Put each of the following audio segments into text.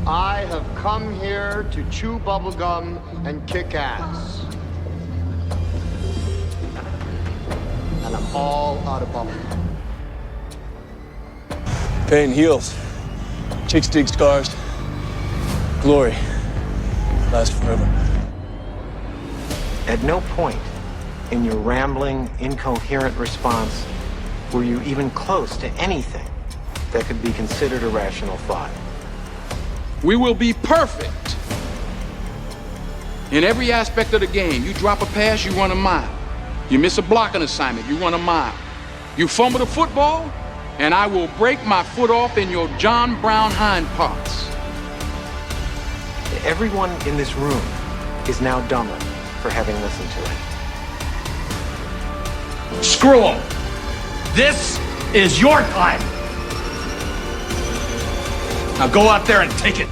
I have come here to chew bubblegum and kick ass. And I'm all out of bubblegum. Pain heals. Chicks dig scars. Glory lasts forever. At no point in your rambling, incoherent response were you even close to anything that could be considered a rational thought. We will be perfect in every aspect of the game. You drop a pass, you run a mile. You miss a blocking assignment, you run a mile. You fumble the football, and I will break my foot off in your John Brown hind parts. Everyone in this room is now dumber for having listened to it. Screw them. This is your time. Now go out there and take it.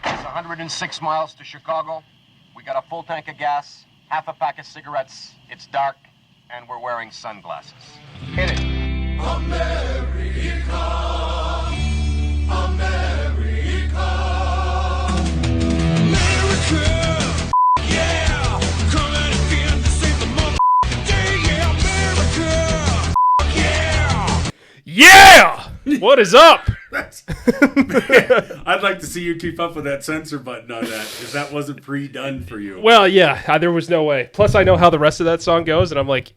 It's 106 miles to Chicago. We got a full tank of gas, half a pack of cigarettes. It's dark, and we're wearing sunglasses. Hit it. America, America, America, yeah, coming again to save the motherfucking day, yeah, America, yeah. What is up? I'd like to see you keep up with that censor button on that, because that wasn't pre-done for you. Well, yeah, there was no way. Plus, I know how the rest of that song goes, and I'm like,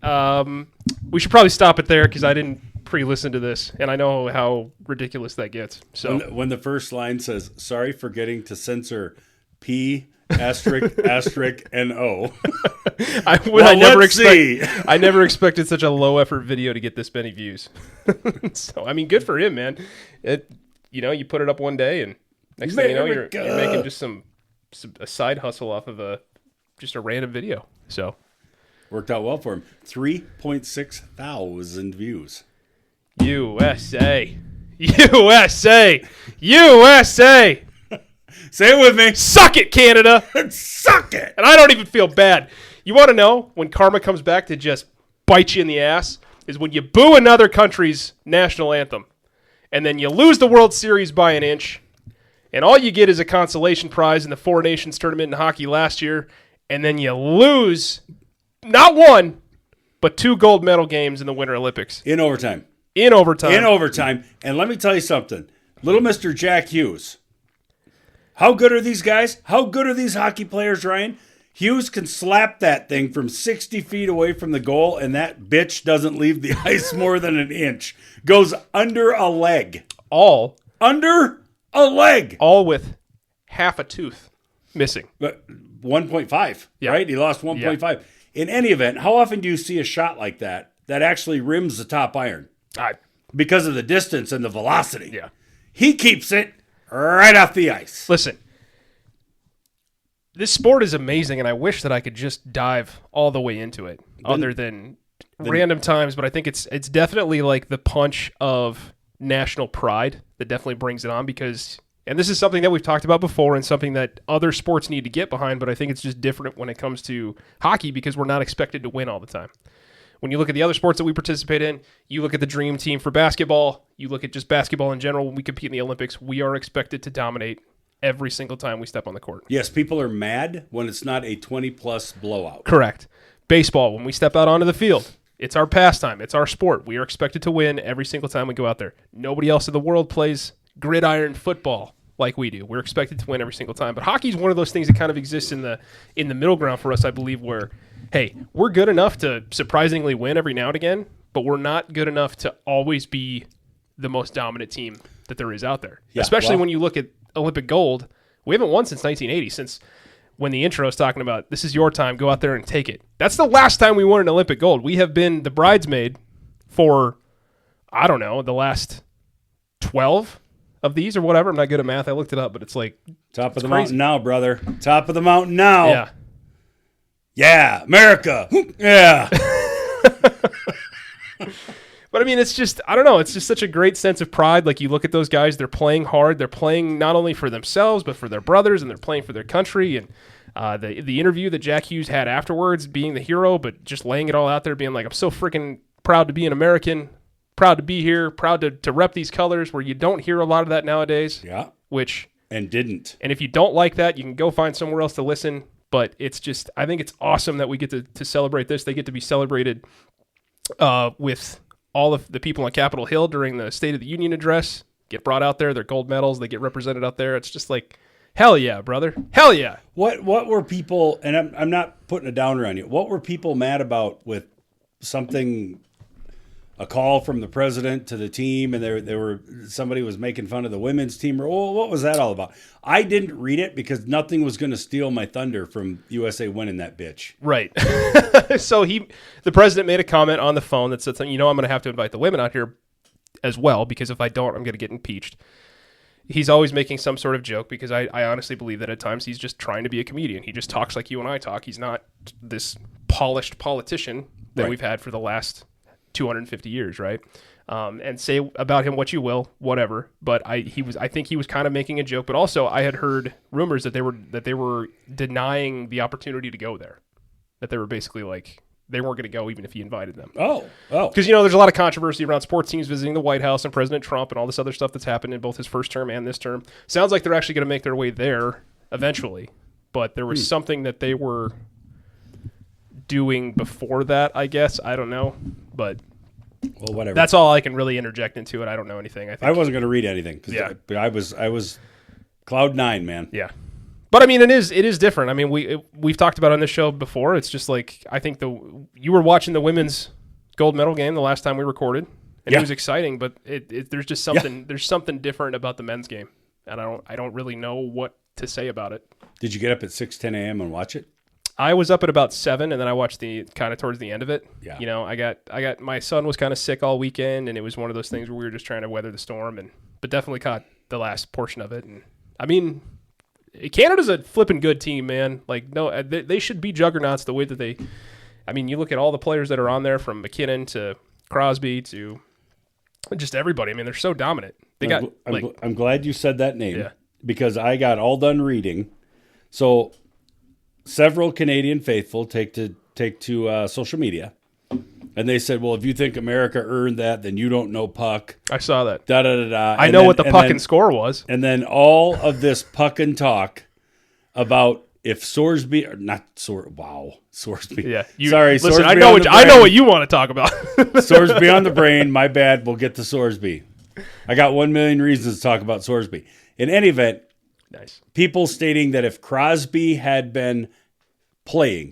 we should probably stop it there because I didn't pre-listen to this, and I know how ridiculous that gets. So when the first line says, "Sorry for getting to censor P asterisk asterisk and O," I never expected such a low effort video to get this many views. So I mean, good for him, man. You put it up one day, and next thing you know, you're making just a side hustle off of just a random video. So worked out well for him. 3.6 thousand views. USA. USA. USA. Say it with me. Suck it, Canada. Suck it. And I don't even feel bad. You want to know when karma comes back to just bite you in the ass? Is when you boo another country's national anthem. And then you lose the World Series by an inch. And all you get is a consolation prize in the Four Nations tournament in hockey last year. And then you lose not one, but 2 gold medal games in the Winter Olympics. In overtime. In overtime. And let me tell you something. Little Mr. Jack Hughes. How good are these guys? How good are these hockey players, Ryan? Hughes can slap that thing from 60 feet away from the goal, and that bitch doesn't leave the ice more than an inch. Goes under a leg. Under a leg. All with half a tooth missing. 1.5, yeah. Right? He lost 1.5. Yeah. In any event, how often do you see a shot like that actually rims the top iron? Because of the distance and the velocity. Yeah. He keeps it right off the ice. Listen, this sport is amazing, and I wish that I could just dive all the way into it, other than random times. But I think it's definitely like the punch of national pride that definitely brings it on, because, and this is something that we've talked about before and something that other sports need to get behind, but I think it's just different when it comes to hockey because we're not expected to win all the time. When you look at the other sports that we participate in, you look at the dream team for basketball, you look at just basketball in general, when we compete in the Olympics, we are expected to dominate every single time we step on the court. Yes, people are mad when it's not a 20-plus blowout. Correct. Baseball, when we step out onto the field, it's our pastime. It's our sport. We are expected to win every single time we go out there. Nobody else in the world plays gridiron football like we do. We're expected to win every single time. But hockey is one of those things that kind of exists in the middle ground for us, I believe, where, hey, we're good enough to surprisingly win every now and again, but we're not good enough to always be the most dominant team that there is out there. Yeah, especially when you look at Olympic gold. We haven't won since 1980, since when the intro is talking about, this is your time, go out there and take it. That's the last time we won an Olympic gold. We have been the bridesmaid for, I don't know, the last 12 of these or whatever. I'm not good at math. I looked it up, but it's like top of the mountain now, brother. Top of the mountain now. Yeah. Yeah, America. Yeah. But I mean, it's just, I don't know, it's just such a great sense of pride. Like, you look at those guys, they're playing hard. They're playing not only for themselves, but for their brothers, and they're playing for their country. And the interview that Jack Hughes had afterwards, being the hero, but just laying it all out there, being like, I'm so freaking proud to be an American. proud to be here, proud to rep these colors, where you don't hear a lot of that nowadays. Yeah. And didn't. if you don't like that, you can go find somewhere else to listen. But it's just, I think it's awesome that we get to celebrate this. They get to be celebrated with all of the people on Capitol Hill during the State of the Union address, get brought out there, their gold medals, they get represented out there. It's just like, hell yeah, brother. Hell yeah. What were people, and I'm not putting a downer on you, what were people mad about with something, a call from the president to the team, and somebody was making fun of the women's team, or what was that all about? I didn't read it because nothing was going to steal my thunder from USA winning that bitch. Right. So the president made a comment on the phone that said, I'm going to have to invite the women out here as well, because if I don't, I'm going to get impeached. He's always making some sort of joke, because I honestly believe that at times he's just trying to be a comedian. He just talks like you and I talk. He's not this polished politician that we've had for the last 250 years, right? And say about him what you will, whatever. But I think he was kind of making a joke. But also, I had heard rumors that they were denying the opportunity to go there. That they were basically like, they weren't going to go even if he invited them. Oh. Because, there's a lot of controversy around sports teams visiting the White House and President Trump and all this other stuff that's happened in both his first term and this term. Sounds like they're actually going to make their way there eventually. But there was something that they were doing before that, I guess. I don't know. But well, whatever. That's all I can really interject into it. I don't know anything. I wasn't going to read anything. I was cloud nine, man. Yeah. But I mean, it is different. I mean, we've talked about it on this show before. It's just like, I think you were watching the women's gold medal game the last time we recorded, and it was exciting. But there's just something there's something different about the men's game, and I don't really know what to say about it. Did you get up at 6:10 a.m. and watch it? I was up at about 7, and then I watched the kind of towards the end of it. Yeah. I got my son was kind of sick all weekend, and it was one of those things where we were just trying to weather the storm, but definitely caught the last portion of it. And I mean, Canada's a flipping good team, man. Like, no, they should be juggernauts the way that they. I mean, you look at all the players that are on there, from McKinnon to Crosby to just everybody. I mean, they're so dominant. I'm glad you said that name because I got all done reading. So several Canadian faithful take to social media, and they said, "Well, if you think America earned that, then you don't know puck." I saw that. Da da da da. I know what the puck and score was. And then all of this puck and talk about if Sorsby or not Sorsby. Yeah. Sorry, listen, Sorsby. I know what you want to talk about. Sorsby on the brain. My bad. We'll get to Sorsby. I got 1 million reasons to talk about Sorsby. In any event, nice. People stating that if Crosby had been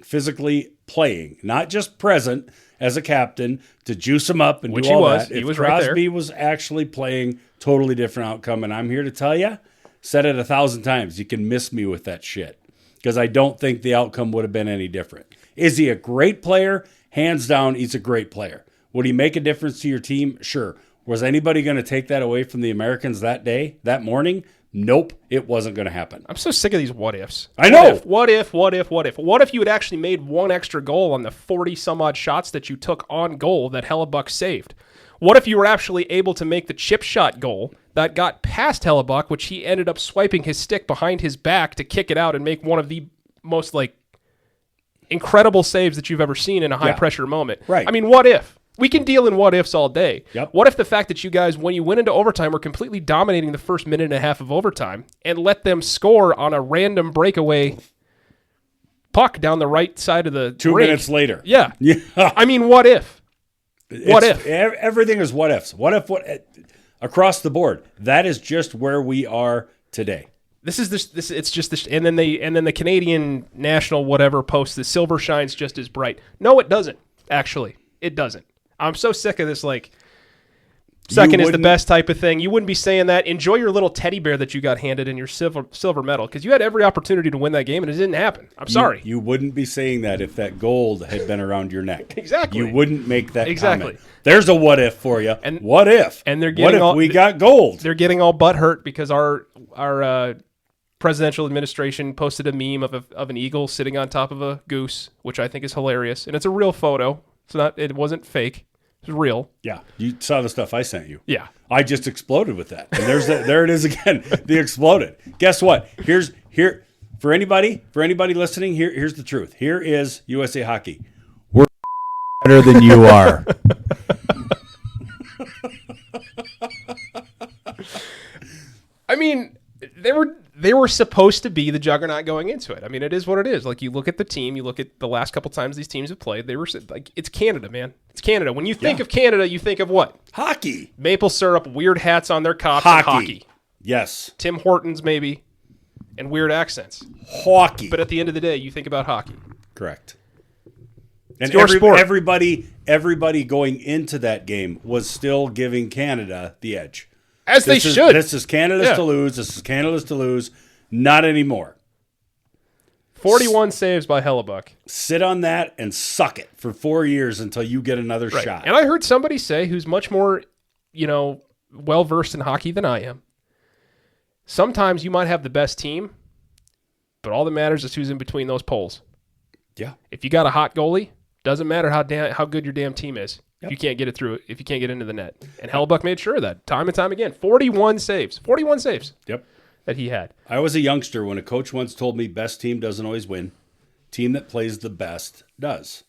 physically playing, not just present as a captain to juice him up and which do all he was. that. He if was Crosby right there. was actually playing, totally different outcome. And I'm here to tell you, said it 1,000 times, you can miss me with that shit because I don't think the outcome would have been any different. Is he a great player? Hands down, he's a great player. Would he make a difference to your team? Sure. Was anybody going to take that away from the Americans that day, that morning? Nope, it wasn't going to happen. I'm so sick of these what ifs. I know. What if? What if you had actually made one extra goal on the 40-some-odd shots that you took on goal that Hellebuck saved? What if you were actually able to make the chip shot goal that got past Hellebuck, which he ended up swiping his stick behind his back to kick it out and make one of the most, incredible saves that you've ever seen in a high-pressure moment? Right. I mean, what if? We can deal in what ifs all day. Yep. What if the fact that you guys, when you went into overtime, were completely dominating the first minute and a half of overtime and let them score on a random breakaway puck down the right side of the 2 rink? minutes later. Yeah. I mean, what if? Everything is what ifs. What across the board. That is just where we are today. It's just this, and then the Canadian national whatever posts the silver shines just as bright. No, it doesn't. Actually, it doesn't. I'm so sick of this, second is the best type of thing. You wouldn't be saying that. Enjoy your little teddy bear that you got handed in your silver medal, because you had every opportunity to win that game, and it didn't happen. I'm sorry. You wouldn't be saying that if that gold had been around your neck. Exactly. You wouldn't make that comment. There's a what if for you. And what if? And they're getting what if we got gold? They're getting all butthurt because our presidential administration posted a meme of an eagle sitting on top of a goose, which I think is hilarious, and it's a real photo. It wasn't fake. It was real. Yeah. You saw the stuff I sent you. Yeah. I just exploded with that. And there it is again. The exploded. Guess what? Here for anybody listening, here's the truth. Here is USA Hockey. We're better than you are. I mean, they were supposed to be the juggernaut going into it. I mean, it is what it is. Like, you look at the team, you look at the last couple times these teams have played, they were like, it's Canada, man. It's Canada. When you think of Canada, you think of what? Hockey. Maple syrup, weird hats on their cops, and hockey. Yes. Tim Hortons, maybe, and weird accents. Hockey. But at the end of the day, you think about hockey. Correct. And your sport. everybody going into that game was still giving Canada the edge. As they should. This is Canada's to lose. This is Canada's to lose. Not anymore. 41 saves by Hellebuck. Sit on that and suck it for 4 years until you get another shot. And I heard somebody say, who's much more, well-versed in hockey than I am, sometimes you might have the best team, but all that matters is who's in between those poles. Yeah. If you got a hot goalie, doesn't matter how good your damn team is. If you can't get it through, if you can't get into the net. And Hellebuck made sure of that time and time again. 41 saves. 41 saves. Yep. That he had. I was a youngster when a coach once told me best team doesn't always win. Team that plays the best does.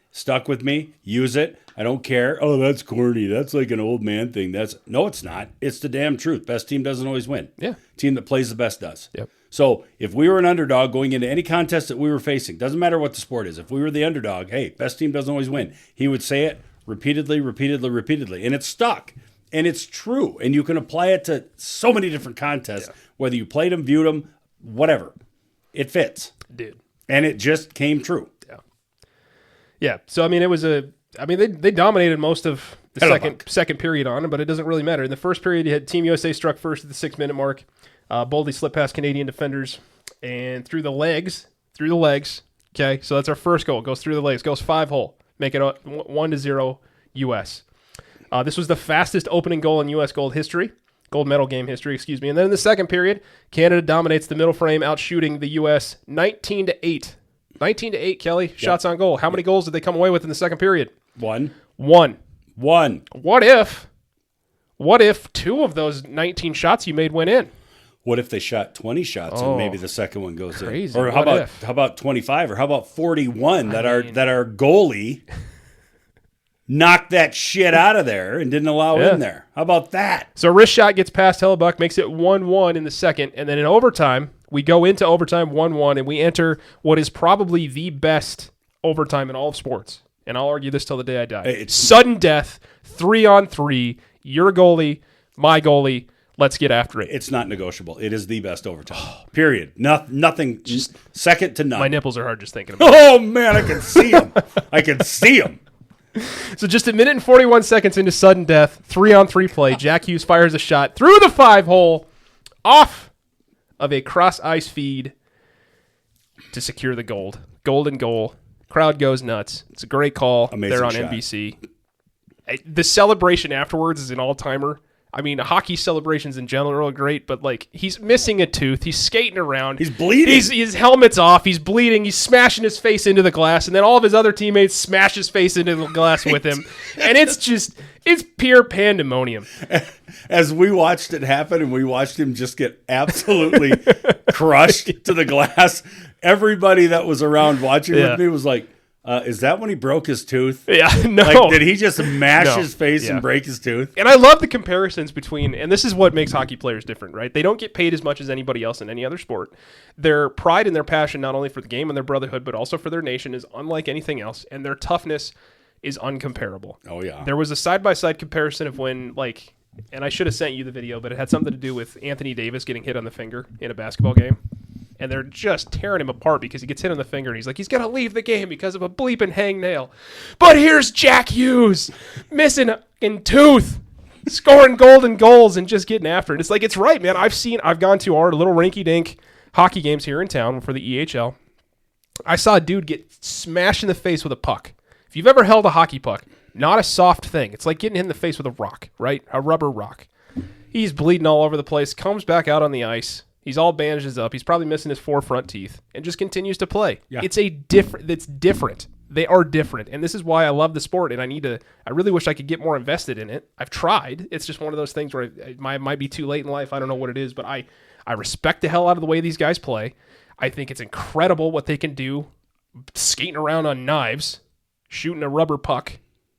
Stuck with me. Use it. I don't care. Oh, that's corny. That's like an old man thing. No, it's not. It's the damn truth. Best team doesn't always win. Yeah. Team that plays the best does. Yep. So if we were an underdog going into any contest that we were facing, doesn't matter what the sport is, if we were the underdog, hey, best team doesn't always win. He would say it repeatedly. And it's stuck. And it's true. And you can apply it to so many different contests, whether you played them, viewed them, whatever. It fits. Dude. And it just came true. Yeah. Yeah. So, I mean, they dominated most of the second period on him, but it doesn't really matter. In the first period, you had Team USA struck first at the 6-minute mark. Boldly slipped past Canadian defenders and through the legs. Okay, so that's our first goal. Goes through the legs. Goes 5-hole. Make it 1-0 U.S. This was the fastest opening goal in U.S. gold medal game history, excuse me. And then in the second period, Canada dominates the middle frame, outshooting the U.S. 19-8. 19-8, Kelly. Yep. Shots on goal. How many goals did they come away with in the second period? One. What if 2 of those 19 shots you made went in? What if they shot 20 shots and maybe the second one goes crazy. in? Or how about 25? Or how about 41 that our goalie knocked that shit out of there and didn't allow in there? How about that? So a wrist shot gets past Hellebuck, makes it 1-1 in the second, and then in overtime, we go into overtime 1-1, and we enter what is probably the best overtime in all of sports. And I'll argue this till the day I die. It's sudden death, 3-on-3, your goalie, my goalie. Let's get after it. It's not negotiable. It is the best overtime. Period. Nothing. Just second to none. My nipples are hard just thinking about it. Oh, man, I can see them. So just a minute and 41 seconds into sudden death, 3-on-3 play. Jack Hughes fires a shot through the 5-hole off of a cross-ice feed to secure the gold. Golden goal. Crowd goes nuts. It's a great call. Amazing there on shot. NBC. The celebration afterwards is an all-timer. I mean, hockey celebrations in general are great, but, like, he's missing a tooth. He's skating around. He's bleeding. His helmet's off. He's bleeding. He's smashing his face into the glass, and then all of his other teammates smash his face into the glass with him. And it's pure pandemonium. As we watched it happen and we watched him just get absolutely crushed to the glass, everybody that was around watching with me was like, is that when he broke his tooth? Yeah, no. Like, did he just mash his face and break his tooth? And I love the comparisons between, and this is what makes hockey players different, right? They don't get paid as much as anybody else in any other sport. Their pride and their passion, not only for the game and their brotherhood, but also for their nation, is unlike anything else, and their toughness is uncomparable. Oh, yeah. There was a side-by-side comparison of when, like, and I should have sent you the video, but it had something to do with Anthony Davis getting hit on the finger in a basketball game. And they're just tearing him apart because he gets hit on the finger, and he's like, he's got to leave the game because of a bleeping hangnail. But here's Jack Hughes, missing in tooth, scoring golden goals and just getting after it. It's like, it's right, man. I've gone to our little rinky-dink hockey games here in town for the EHL. I saw a dude get smashed in the face with a puck. If you've ever held a hockey puck, not a soft thing. It's like getting hit in the face with a rock, right? A rubber rock. He's bleeding all over the place, comes back out on the ice. He's all bandages up. He's probably missing his 4 front teeth and just continues to play. Yeah. It's different. They are different. And this is why I love the sport, and I really wish I could get more invested in it. I've tried. It's just one of those things where it might be too late in life. I don't know what it is, but I respect the hell out of the way these guys play. I think it's incredible what they can do skating around on knives, shooting a rubber puck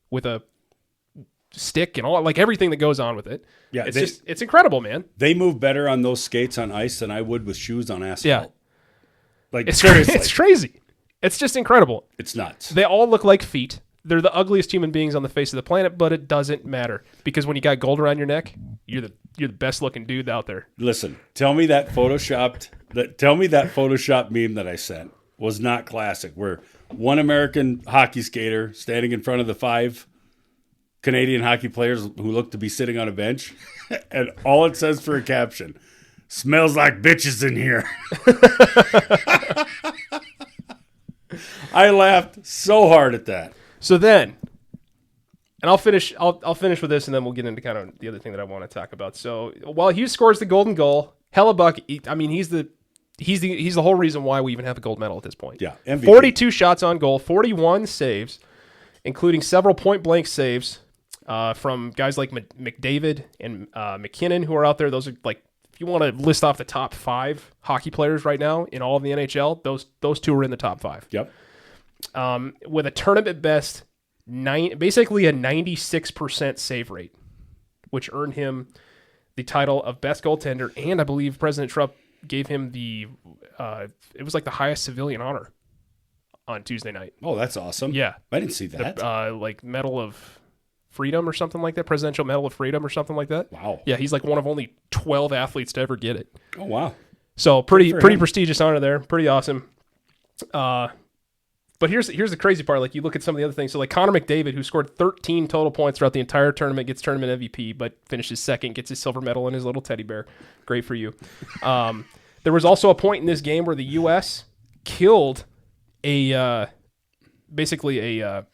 with a stick and all, like everything that goes on with it. Yeah, it's incredible, man. They move better on those skates on ice than I would with shoes on asphalt. Yeah. Like, It's seriously. it's crazy. It's just incredible. It's nuts. They all look like feet. They're the ugliest human beings on the face of the planet, but it doesn't matter because when you got gold around your neck, you're the best looking dude out there. Listen, tell me that Photoshop meme that I sent was not classic, where one American hockey skater standing in front of the 5 Canadian hockey players who look to be sitting on a bench, and all it says for a caption, "Smells like bitches in here." I laughed so hard at that. So then, and I'll finish with this, and then we'll get into kind of the other thing that I want to talk about. So while Hughes scores the golden goal, Hellebuck, he's the whole reason why we even have a gold medal at this point. Yeah, MVP. 42 shots on goal, 41 saves, including several point blank saves from guys like McDavid and McKinnon who are out there. Those are like, if you want to list off the top 5 hockey players right now in all of the NHL, those 2 are in the top 5. Yep. With a tournament best, basically a 96% save rate, which earned him the title of best goaltender, and I believe President Trump gave him it was like the highest civilian honor on Tuesday night. Oh, that's awesome. Yeah. I didn't see that. Like Medal of Freedom or something like that, Presidential Medal of Freedom or something like that. Wow. Yeah, he's like one of only 12 athletes to ever get it. Oh, wow. So pretty him. prestigious honor there. Pretty awesome. But here's the crazy part. Like, you look at some of the other things. So, like, Connor McDavid, who scored 13 total points throughout the entire tournament, gets tournament MVP, but finishes second, gets his silver medal and his little teddy bear. Great for you. There was also a point in this game where the U.S. killed basically a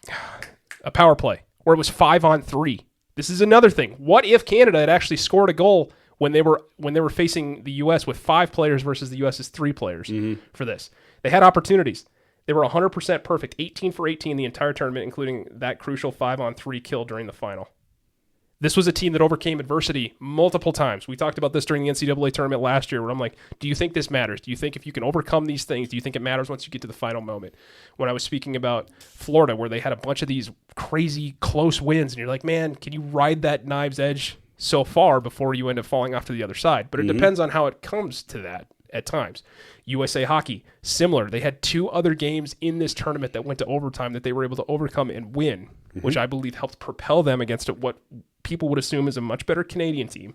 power play where it was 5-on-3. This is another thing. What if Canada had actually scored a goal when they were facing the U.S. with 5 players versus the U.S.'s 3 players for this? They had opportunities. They were 100% perfect, 18 for 18 the entire tournament, including that crucial 5-on-3 kill during the final. This was a team that overcame adversity multiple times. We talked about this during the NCAA tournament last year, where I'm like, do you think this matters? Do you think if you can overcome these things, do you think it matters once you get to the final moment? When I was speaking about Florida, where they had a bunch of these crazy close wins, and you're like, man, can you ride that knife's edge so far before you end up falling off to the other side? But it depends on how it comes to that at times. USA Hockey, similar. They had 2 other games in this tournament that went to overtime that they were able to overcome and win, which I believe helped propel them against what people would assume is a much better Canadian team,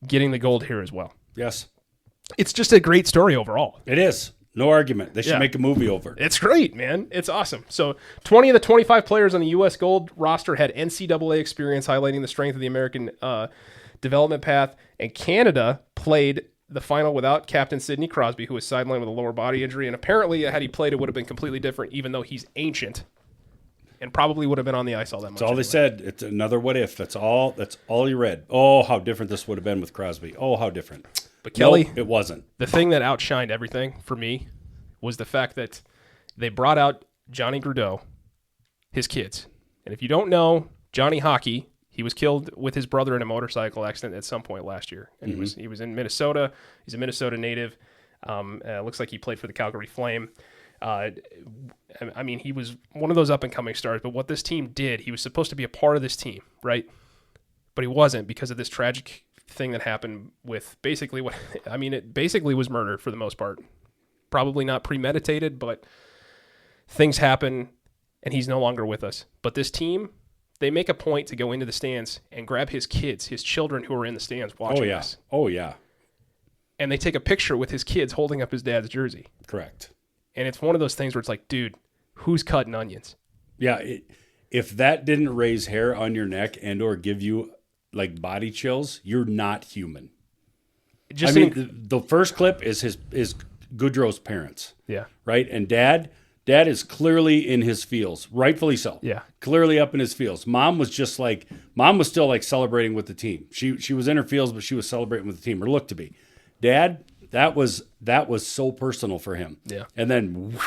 getting the gold here as well. Yes. It's just a great story overall. It is. No argument. They should make a movie over it. It's great, man. It's awesome. So 20 of the 25 players on the U.S. Gold roster had NCAA experience, highlighting the strength of the American development path. And Canada played the final without Captain Sidney Crosby, who was sidelined with a lower body injury. And apparently, had he played, it would have been completely different, even though he's ancient and probably would have been on the ice all that much. That's all they said. It's another what if. That's all you read. Oh, how different this would have been with Crosby. Oh, how different. But Kelly, nope, it wasn't. The thing that outshined everything for me was the fact that they brought out Johnny Gaudreau, his kids. And if you don't know, Johnny Hockey, he was killed with his brother in a motorcycle accident at some point last year. And he was in Minnesota. He's a Minnesota native. Looks like he played for the Calgary Flame. I mean, he was one of those up-and-coming stars, but what this team did, he was supposed to be a part of this team, right? But he wasn't because of this tragic thing that happened with basically it basically was murder for the most part. Probably not premeditated, but things happen, and he's no longer with us. But this team, they make a point to go into the stands and grab his kids, his children who are in the stands watching this. Oh, yeah. And they take a picture with his kids holding up his dad's jersey. Correct. And it's one of those things where it's like, dude, who's cutting onions? Yeah, if that didn't raise hair on your neck and or give you like body chills, you're not human. The first clip is Gaudreau's parents. Yeah. Right? And dad is clearly in his feels, rightfully so. Yeah. Clearly up in his feels. Mom was still like celebrating with the team. She was in her feels, but she was celebrating with the team, or looked to be. Dad, that was so personal for him. Yeah. And then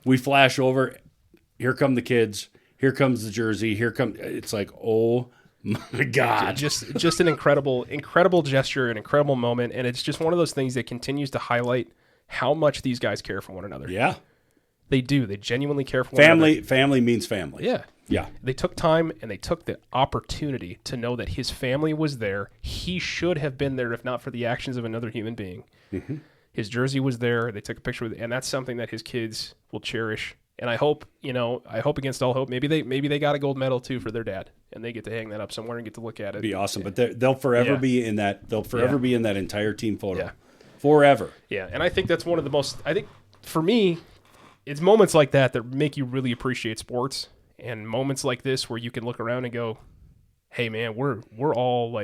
we flash over. Here come the kids. Here comes the jersey. It's like, oh my God. Just an incredible gesture, an incredible moment. And it's just one of those things that continues to highlight how much these guys care for one another. Yeah. They do. They genuinely care for one another. Family means family. Yeah. Yeah. They took time and they took the opportunity to know that his family was there. He should have been there if not for the actions of another human being. Mm-hmm. His jersey was there. They took a picture with it, and that's something that his kids will cherish. And I hope, against all hope, maybe they got a gold medal too for their dad, and they get to hang that up somewhere and get to look at it. It'd be awesome, but they'll forever be in that. They'll forever be in that entire team photo. Yeah. Forever. Yeah, and I think that's one of the most. I think for me, it's moments like that make you really appreciate sports, and moments like this where you can look around and go, "Hey, man, we're all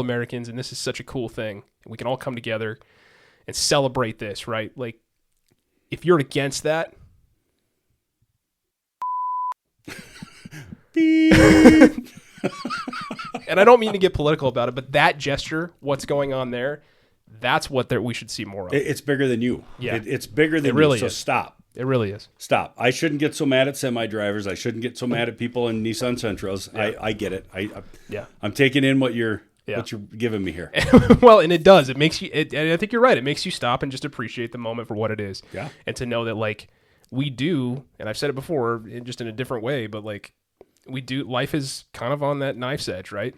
Americans, and this is such a cool thing. We can all come together and celebrate this, right?" Like, if you're against that. And I don't mean to get political about it, but that gesture, what's going on there, that's what we should see more of. It's bigger than you. Yeah. It's bigger than really you, so is. stop. It really is. Stop. I shouldn't get so mad at semi-drivers. I shouldn't get so mad at people in Nissan Sentras. Yeah. I get it. Yeah. I'm taking in what you're giving me here. Well, and it does. It makes you, and I think you're right. It makes you stop and just appreciate the moment for what it is. Yeah. And to know that, like, we do, and I've said it before, just in a different way, but, like, we do, life is kind of on that knife's edge, right?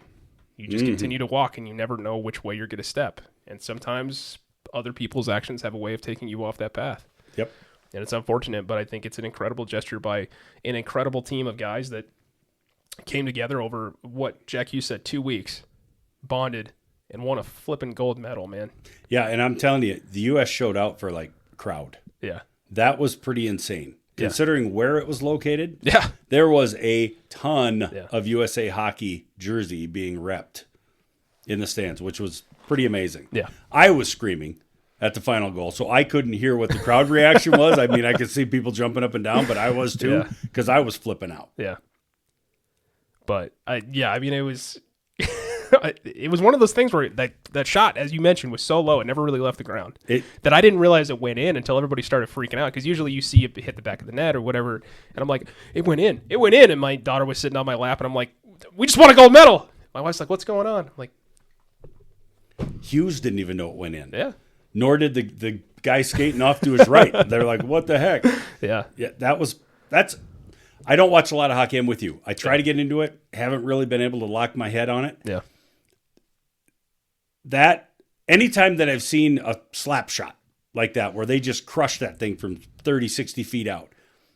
You just continue to walk, and you never know which way you're going to step. And sometimes other people's actions have a way of taking you off that path. Yep. And it's unfortunate, but I think it's an incredible gesture by an incredible team of guys that came together over what Jack Hughes said, 2 weeks, bonded, and won a flipping gold medal, man. Yeah, and I'm telling you, the U.S. showed out for, like, crowd. Yeah. That was pretty insane. Considering where it was located, there was a ton of USA Hockey jersey being repped in the stands, which was pretty amazing. Yeah. I was screaming at the final goal, so I couldn't hear what the crowd reaction was. I mean, I could see people jumping up and down, but I was too, because I was flipping out. Yeah. But, I mean, it was... it was one of those things where that shot, as you mentioned, was so low it never really left the ground. That I didn't realize it went in until everybody started freaking out, because usually you see it hit the back of the net or whatever, and I'm like, it went in, and my daughter was sitting on my lap, and I'm like, we just won a gold medal. My wife's like, what's going on? I'm like, Hughes didn't even know it went in. Yeah. Nor did the guy skating off to his right. They're like, what the heck? Yeah. Yeah, that's. I don't watch a lot of hockey. I'm with you. I try to get into it. Haven't really been able to lock my head on it. Yeah. That anytime that I've seen a slap shot like that, where they just crush that thing from 30, 60 feet out,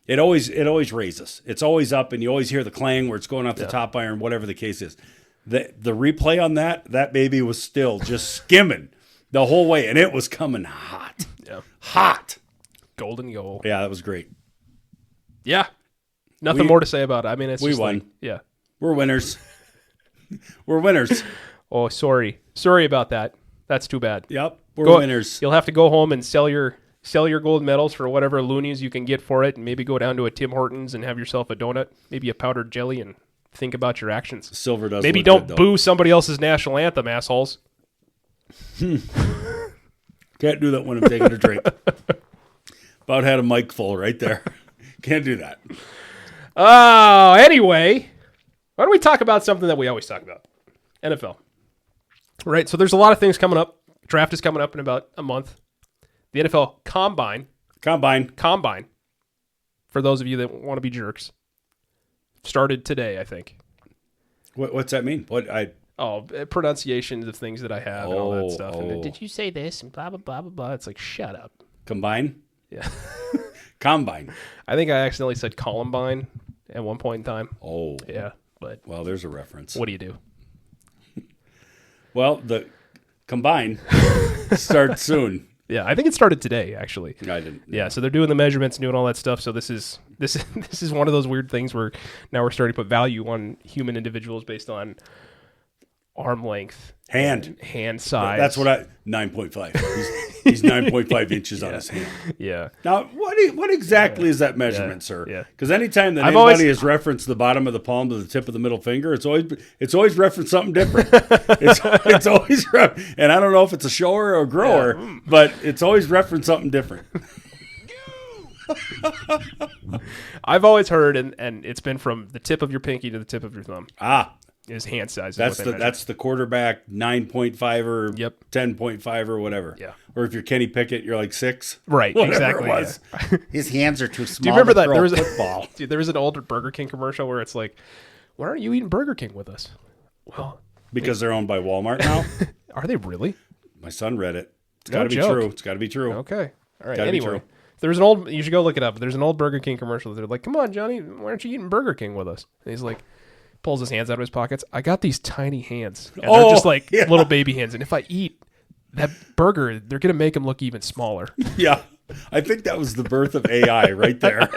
it always raises. It's always up, and you always hear the clang where it's going off the top iron, whatever the case is. The replay on that baby was still just skimming the whole way, and it was coming hot. Yeah. Hot. Golden goal. Yeah, that was great. Yeah. Nothing more to say about it. I mean, it's we just won. Like, yeah. We're winners. We're winners. Oh, sorry about that. That's too bad. Yep, we're winners. You'll have to go home and sell your gold medals for whatever loonies you can get for it, and maybe go down to a Tim Hortons and have yourself a donut, maybe a powdered jelly, and think about your actions. Silver does. Maybe look don't good, boo somebody else's national anthem, assholes. Can't do that when I'm taking a drink. About had a mic full right there. Can't do that. Anyway, why don't we talk about something that we always talk about? NFL. Right, so there's a lot of things coming up. Draft is coming up in about a month. The NFL Combine. For those of you that want to be jerks. Started today, I think. What's that mean? Pronunciations of things that I have and all that stuff. And did you say this? And blah, blah, blah, blah, blah. It's like, shut up. Combine? Yeah. Combine. I think I accidentally said Columbine at one point in time. Oh. Yeah, but... Well, there's a reference. What do you do? Well, the Combine starts soon. Yeah, I think it started today, actually. I didn't. Yeah, so they're doing the measurements, doing all that stuff. So this is one of those weird things where now we're starting to put value on human individuals based on arm length, hand size. That's what 9.5. He's 9.5 inches on his hand. Yeah. Now, what exactly is that measurement, sir? Yeah. Because anytime that anybody has referenced the bottom of the palm to the tip of the middle finger, it's always referenced something different. it's always and I don't know if it's a shower or a grower, but it's always referenced something different. I've always heard, and it's been from the tip of your pinky to the tip of your thumb. Is hand size. That's the quarterback 9.5 or Yep. 10.5 or whatever. Yeah. Or if you're Kenny Pickett, you're like 6. Right, Whatever exactly, it was. His hands are too small. Do you remember to that throw there a was football. Dude, there was an old Burger King commercial where it's like, "Why aren't you eating Burger King with us?" Well, Because they're owned by Walmart now. are they really? My son read it. It's No got to be joke. true. It's got to be true. Okay. All right. Gotta be Anyway, true. there's an old. You should go look it up. There's an old Burger King commercial. They're like, "Come on, Johnny, why aren't you eating Burger King with us?" And he's like, pulls his hands out of his pockets. I got these tiny hands. And they're just like little baby hands. And if I eat that burger, they're gonna make them look even smaller. Yeah. I think that was the birth of AI right there.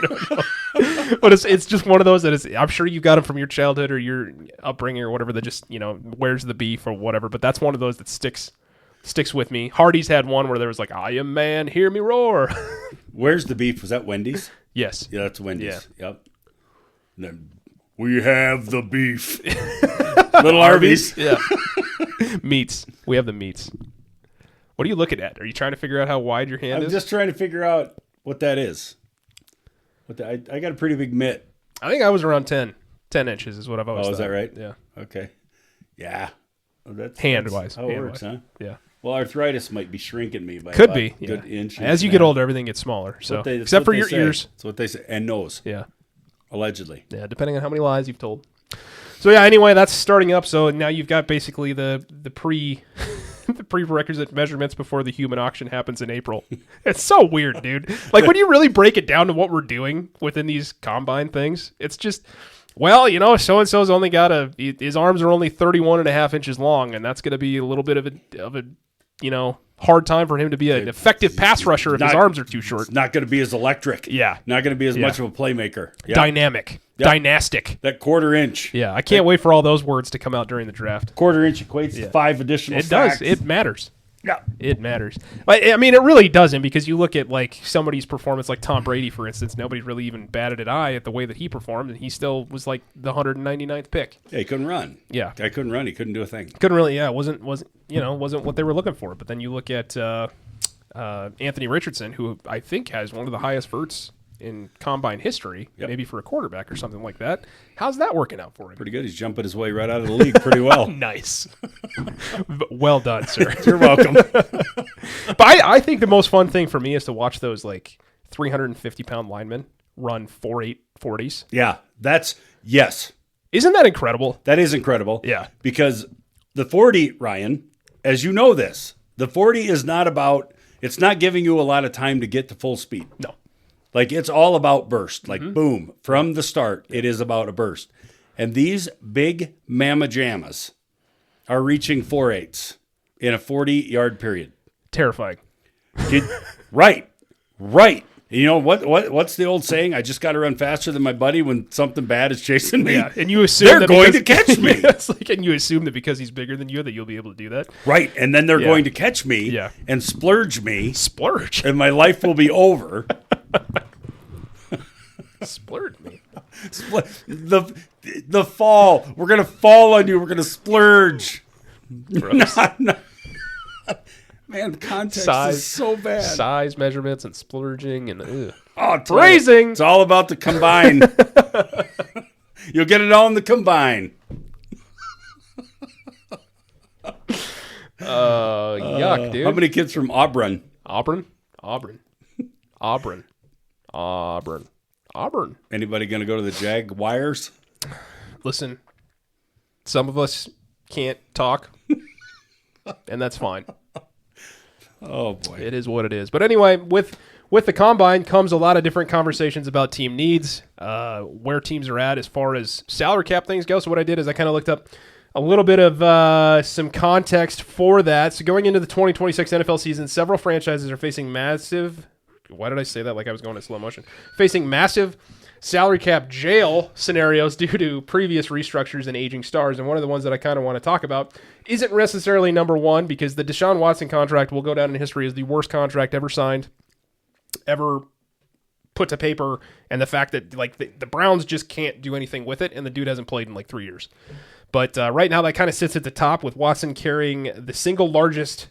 But it's just one of those that is. I'm sure you got them from your childhood or your upbringing or whatever. That just where's the beef or whatever. But that's one of those that sticks with me. Hardee's had one where there was like, "I am man, hear me roar." Where's the beef? Was that Wendy's? Yes. Yeah, that's Wendy's. Yeah. Yep. And then we have the beef. Little Arby's. Yeah. Meats. We have the meats. What are you looking at? Are you trying to figure out how wide your hand I'm is? just trying to figure out what that is. I got a pretty big mitt. I think I was around 10 inches is what I've always Oh, thought. is that right? Yeah. Okay. Yeah. Well, that's Hand-wise. how it works, huh? Yeah. Well, arthritis might be shrinking me by Could about be. a good Yeah. inch. As you get older, everything gets smaller. So except for your ears. That's what they say. And nose. Yeah. Allegedly. Yeah, depending on how many lies you've told. So yeah, anyway, that's starting up. So now you've got basically the the prerequisite measurements before the human auction happens in April. It's so weird, dude. Like when you really break it down to what we're doing within these combine things, it's just, well, so-and-so's only got his arms are only 31.5 inches long, and that's going to be a little bit of a hard time for him to be an effective pass rusher if his arms are too short. It's not going to be as electric. Yeah. Not going to be as much of a playmaker. Yep. Dynamic. Yep. Dynastic. That quarter inch. Yeah, I can't wait for all those words to come out during the draft. Quarter inch equates to 5 additional It sacks. does. It matters. Yeah. It matters. I mean, it really doesn't, because you look at like somebody's performance, like Tom Brady, for instance. Nobody really even batted an eye at the way that he performed, and he still was like the 199th pick. Yeah, he couldn't run. Yeah, Guy couldn't run. He couldn't do a thing. Couldn't really. Yeah, wasn't what they were looking for. But then you look at Anthony Richardson, who I think has one of the highest verts in combine history, maybe for a quarterback or something like that. How's that working out for him? Pretty good. He's jumping his way right out of the league pretty well. Nice. Well done, sir. You're welcome. But I think the most fun thing for me is to watch those like 350-pound linemen run 4.8 40s. Yeah, yes. Isn't that incredible? That is incredible. Yeah. Because the 40, Ryan, as you know this, the 40 is not about, it's not giving you a lot of time to get to full speed. No. Like it's all about burst. Like boom, from the start, it is about a burst. And these big mamma jammas are reaching 4.8s in a 40-yard period. Terrifying. Right. You know what's the old saying? I just got to run faster than my buddy when something bad is chasing me. Yeah, and you assume they're that going to catch me. It's like, and you assume that because he's bigger than you that you'll be able to do that. Right, and then they're going to catch me and splurge me. Splurge. And my life will be over. Splurge me. The fall. We're going to fall on you. We're going to splurge. No. Man, the context is so bad. Size measurements and splurging and phrasing. It's all about the combine. You'll get it all in the combine. Yuck, dude. How many kids from Auburn? Auburn. Anybody going to go to the Jaguars? Listen, some of us can't talk, and that's fine. Oh, boy. It is what it is. But anyway, with the combine comes a lot of different conversations about team needs, where teams are at as far as salary cap things go. So what I did is I kind of looked up a little bit of some context for that. So going into the 2026 NFL season, several franchises are facing massive... Why did I say that like I was going in slow motion? Facing massive salary cap jail scenarios due to previous restructures and aging stars. And one of the ones that I kind of want to talk about isn't necessarily number one, because the Deshaun Watson contract will go down in history as the worst contract ever signed, ever put to paper, and the fact that like the Browns just can't do anything with it, and the dude hasn't played in like 3 years. But right now that kind of sits at the top, with Watson carrying the single largest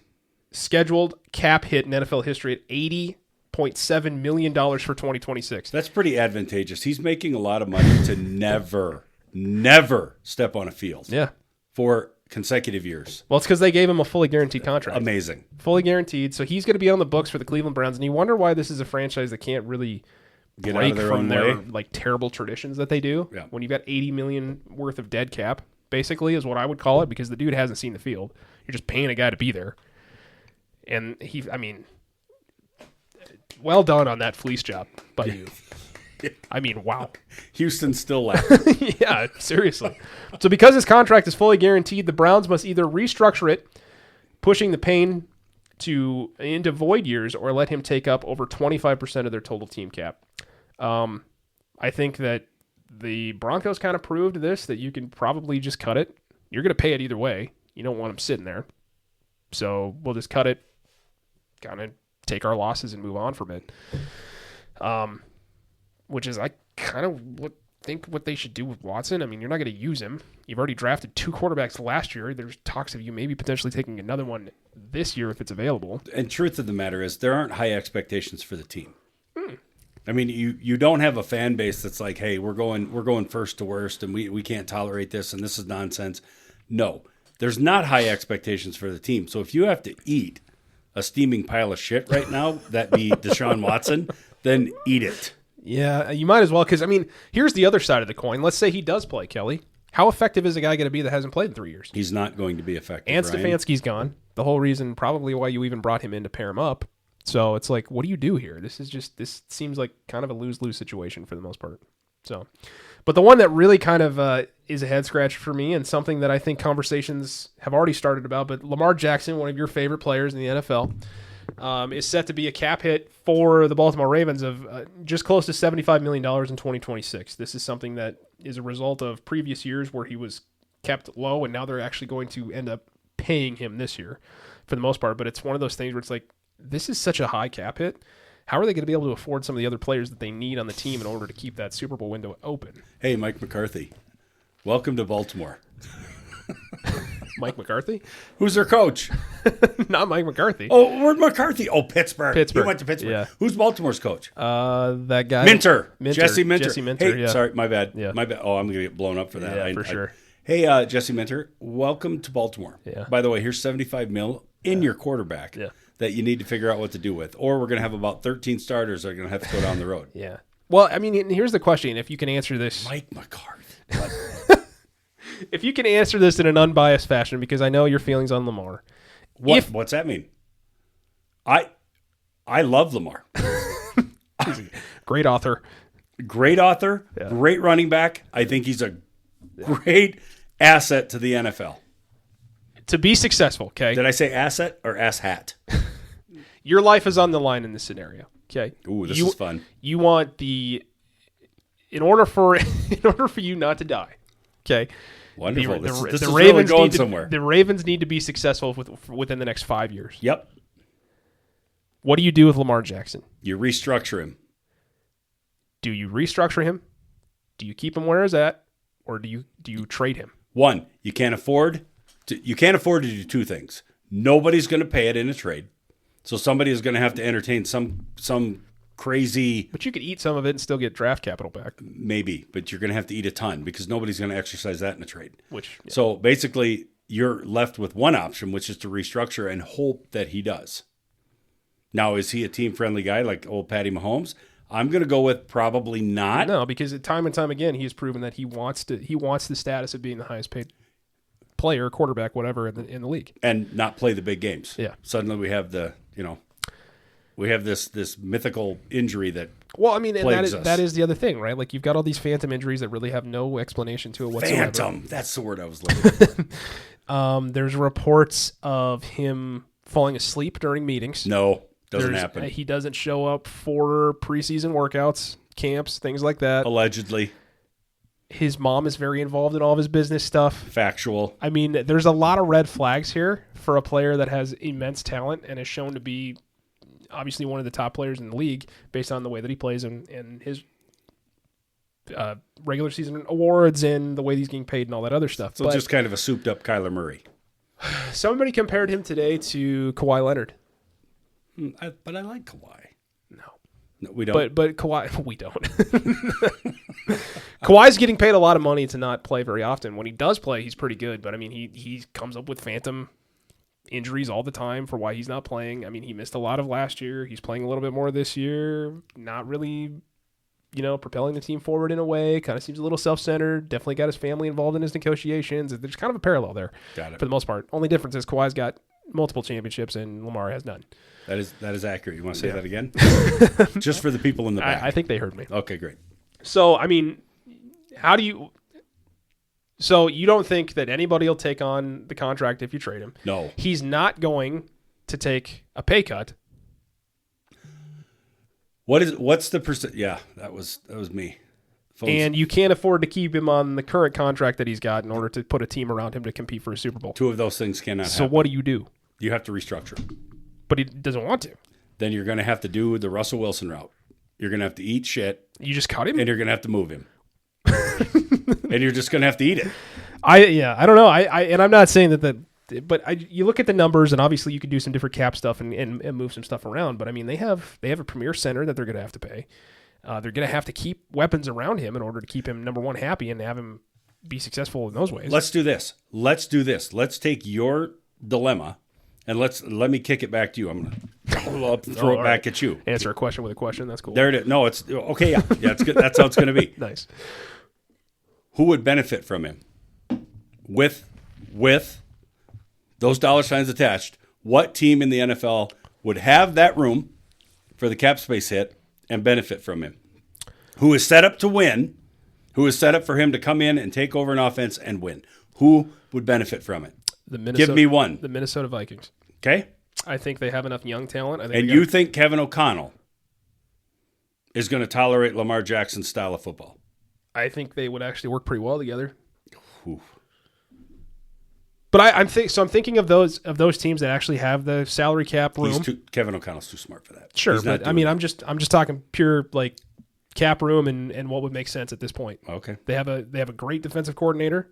scheduled cap hit in NFL history at $80.7 million for 2026. That's pretty advantageous. He's making a lot of money to never never step on a field. Yeah. For consecutive years. Well, it's because they gave him a fully guaranteed contract. Amazing. Fully guaranteed. So he's going to be on the books for the Cleveland Browns, and you wonder why this is a franchise that can't really Get break out of their from own their way. like terrible traditions that they do. Yeah. When you've got $80 million worth of dead cap, basically, is what I would call it, because the dude hasn't seen the field. You're just paying a guy to be there. And well done on that fleece job by you. Wow. Houston's still laughing. Yeah, seriously. So because his contract is fully guaranteed, the Browns must either restructure it, pushing the pain into void years, or let him take up over 25% of their total team cap. I think that the Broncos kind of proved this, that you can probably just cut it. You're going to pay it either way. You don't want him sitting there. So we'll just cut it, kind of take our losses and move on from it. Which is, I kind of think what they should do with Watson. I mean, you're not going to use him. You've already drafted 2 quarterbacks last year. There's talks of you maybe potentially taking another one this year if it's available. And truth of the matter is, there aren't high expectations for the team. I mean, you don't have a fan base that's like, hey, we're going first to worst, and we can't tolerate this, and this is nonsense. No, there's not high expectations for the team. So if you have to eat a steaming pile of shit right now, that be Deshaun Watson, then eat it. Yeah, you might as well, because, I mean, here's the other side of the coin. Let's say he does play, Kelly. How effective is a guy going to be that hasn't played in 3 years? He's not going to be effective, And Ryan. Stefanski's gone. The whole reason probably why you even brought him in to pair him up. So it's like, what do you do here? This seems like kind of a lose-lose situation for the most part. So, but the one that really kind of is a head scratch for me, and something that I think conversations have already started about, but Lamar Jackson, one of your favorite players in the NFL, is set to be a cap hit for the Baltimore Ravens of just close to $75 million in 2026. This is something that is a result of previous years where he was kept low, and now they're actually going to end up paying him this year for the most part. But it's one of those things where it's like, this is such a high cap hit. How are they going to be able to afford some of the other players that they need on the team in order to keep that Super Bowl window open? Hey, Mike McCarthy, welcome to Baltimore. Mike McCarthy? Who's their coach? Not Mike McCarthy. Oh, where'd McCarthy? Oh, Pittsburgh. Pittsburgh. He went to Pittsburgh. Yeah. Who's Baltimore's coach? That guy. Minter. Jesse Minter. Jesse Minter, Hey, yeah. sorry, my bad. Yeah. My bad. Oh, I'm going to get blown up for that. Yeah, for sure. Hey, Jesse Minter, welcome to Baltimore. Yeah. By the way, here's $75 million in your quarterback that you need to figure out what to do with. Or we're going to have about 13 starters that are going to have to go down the road. Yeah. Well, I mean, here's the question. If you can answer this. Mike McCarthy. If you can answer this in an unbiased fashion, because I know your feelings on Lamar. What's that mean? I love Lamar. Great author. Great author. Yeah. Great running back. I think he's a great asset to the NFL. To be successful, okay? Did I say asset or ass hat? Your life is on the line in this scenario, okay? Ooh, this is fun. You want in order for you not to die, okay? Wonderful. This the is Ravens really going need somewhere. The Ravens need to be successful within the next 5 years. Yep. What do you do with Lamar Jackson? You restructure him. Do you restructure him? Do you keep him where he's at, or do you trade him? One, you can't afford to do 2 things. Nobody's going to pay it in a trade, so somebody is going to have to entertain some crazy. But you could eat some of it and still get draft capital back. Maybe, but you're going to have to eat a ton because nobody's going to exercise that in a trade. Yeah. So basically, you're left with one option, which is to restructure and hope that he does. Now, is he a team-friendly guy like old Patty Mahomes? I'm going to go with probably not. No, because time and time again, he has proven that he wants the status of being the highest paid player, quarterback, whatever in the league, and not play the big games. Yeah. Suddenly we have this mythical injury that. Well, I mean, and plagues that is the other thing, right? Like you've got all these phantom injuries that really have no explanation to it whatsoever. Phantom. That's the word I was looking for. There's reports of him falling asleep during meetings. No. Doesn't happen. He doesn't show up for preseason workouts, camps, things like that. Allegedly. His mom is very involved in all of his business stuff. Factual. I mean, there's a lot of red flags here for a player that has immense talent and is shown to be obviously one of the top players in the league based on the way that he plays and his regular season awards and the way he's getting paid and all that other stuff. So just kind of a souped-up Kyler Murray. Somebody compared him today to Kawhi Leonard. But I like Kawhi. No, we don't. But Kawhi, we don't. Kawhi's getting paid a lot of money to not play very often. When he does play, he's pretty good. But I mean, he comes up with phantom injuries all the time for why he's not playing. I mean, he missed a lot of last year. He's playing a little bit more this year. Not really, propelling the team forward in a way. Kind of seems a little self-centered. Definitely got his family involved in his negotiations. There's kind of a parallel there. Got it. For the most part. Only difference is Kawhi's got multiple championships and Lamar has none. That is accurate. You want to say that again? Just for the people in the back. I think they heard me. Okay, great. So, I mean, so you don't think that anybody will take on the contract if you trade him? No. He's not going to take a pay cut. What's the percent? Yeah, that was me. And you can't afford to keep him on the current contract that he's got in order to put a team around him to compete for a Super Bowl. Two of those things cannot happen. So what do? You have to restructure. But he doesn't want to. Then you're going to have to do the Russell Wilson route. You're going to have to eat shit. You just cut him? And you're going to have to move him. And you're just going to have to eat it. I don't know. And I'm not saying but you look at the numbers, and obviously you could do some different cap stuff and move some stuff around. But I mean, they have a premier center that they're going to have to pay. They're going to have to keep weapons around him in order to keep him, number one, happy and have him be successful in those ways. Let's do this. Let's take your dilemma and let me kick it back to you. I'm going to throw it back at you. Answer a question with a question. That's cool. There it is. No, it's okay. Yeah, it's good. That's how it's going to be. Nice. Who would benefit from him? With those dollar signs attached, what team in the NFL would have that room for the cap space hit and benefit from him? Who is set up to win? Who is set up for him to come in and take over an offense and win? Who would benefit from it? Give me one. The Minnesota Vikings. Okay. I think they have enough young talent. You think Kevin O'Connell is going to tolerate Lamar Jackson's style of football? I think they would actually work pretty well together. Oof. But I'm thinking of those teams that actually have the salary cap room. Kevin O'Connell's too smart for that. Sure, but I mean, I'm just talking pure like cap room and what would make sense at this point. Okay. They have a great defensive coordinator,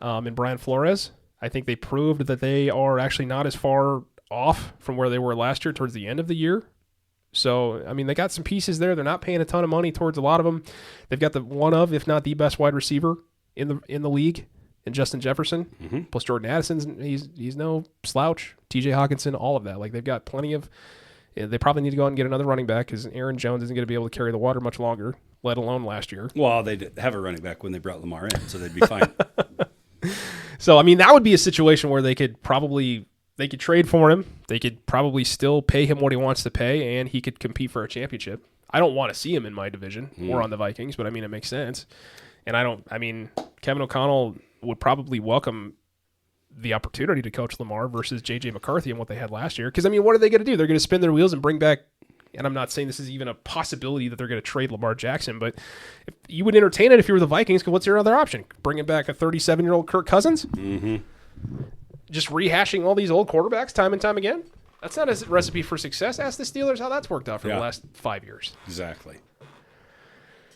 in Brian Flores. I think they proved that they are actually not as far off from where they were last year towards the end of the year. So, I mean, they got some pieces there. They're not paying a ton of money towards a lot of them. They've got if not the best wide receiver in the league in Justin Jefferson. Mm-hmm. Plus Jordan Addison's he's no slouch. TJ Hawkinson, all of that. Like, they've got plenty of. They probably need to go out and get another running back because Aaron Jones isn't going to be able to carry the water much longer, let alone last year. Well, they did have a running back when they brought Lamar in, so they'd be fine. So, I mean, that would be a situation where they could trade for him. They could probably still pay him what he wants to pay, and he could compete for a championship. I don't want to see him in my division or on the Vikings, but I mean, it makes sense. And Kevin O'Connell would probably welcome the opportunity to coach Lamar versus J.J. McCarthy and what they had last year. Because, I mean, what are they going to do? They're going to spin their wheels and bring back, and I'm not saying this is even a possibility that they're going to trade Lamar Jackson, but if you would entertain it if you were the Vikings, because what's your other option? Bringing back a 37-year-old Kirk Cousins? Mm-hmm. Just rehashing all these old quarterbacks time and time again? That's not a recipe for success. Ask the Steelers how that's worked out for the last 5 years. Exactly.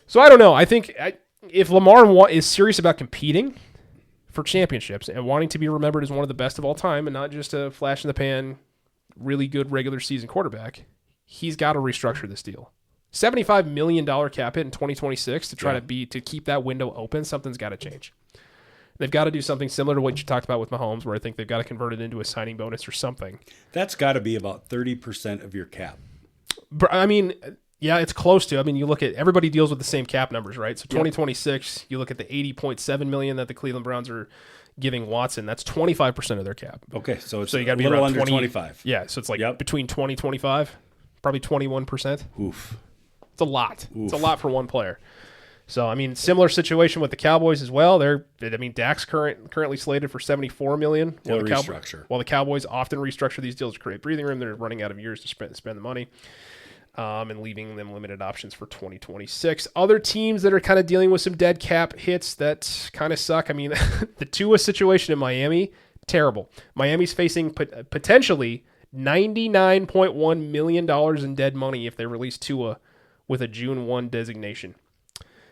So I don't know. I think if Lamar is serious about competing for championships and wanting to be remembered as one of the best of all time and not just a flash-in-the-pan, really good regular season quarterback, he's got to restructure this deal. $75 million cap hit in 2026 to try to keep that window open. Something's got to change. They've got to do something similar to what you talked about with Mahomes, where I think they've got to convert it into a signing bonus or something. That's got to be about 30% of your cap. I mean, yeah, it's close to. I mean, you look at everybody deals with the same cap numbers, right? So 2026, you look at the $80.7 million that the Cleveland Browns are giving Watson. That's 25% of their cap. Okay, so you got to be little around under 25. Yeah, so it's like between 20 25, probably 21%. Oof. It's a lot. Oof. It's a lot for one player. So, I mean, similar situation with the Cowboys as well. Dak's currently slated for $74 million. While the Cowboys often restructure these deals to create breathing room, they're running out of years to spend the money and leaving them limited options for 2026. Other teams that are kind of dealing with some dead cap hits that kind of suck. I mean, the Tua situation in Miami, terrible. Miami's facing potentially $99.1 million in dead money if they release Tua with a June 1 designation.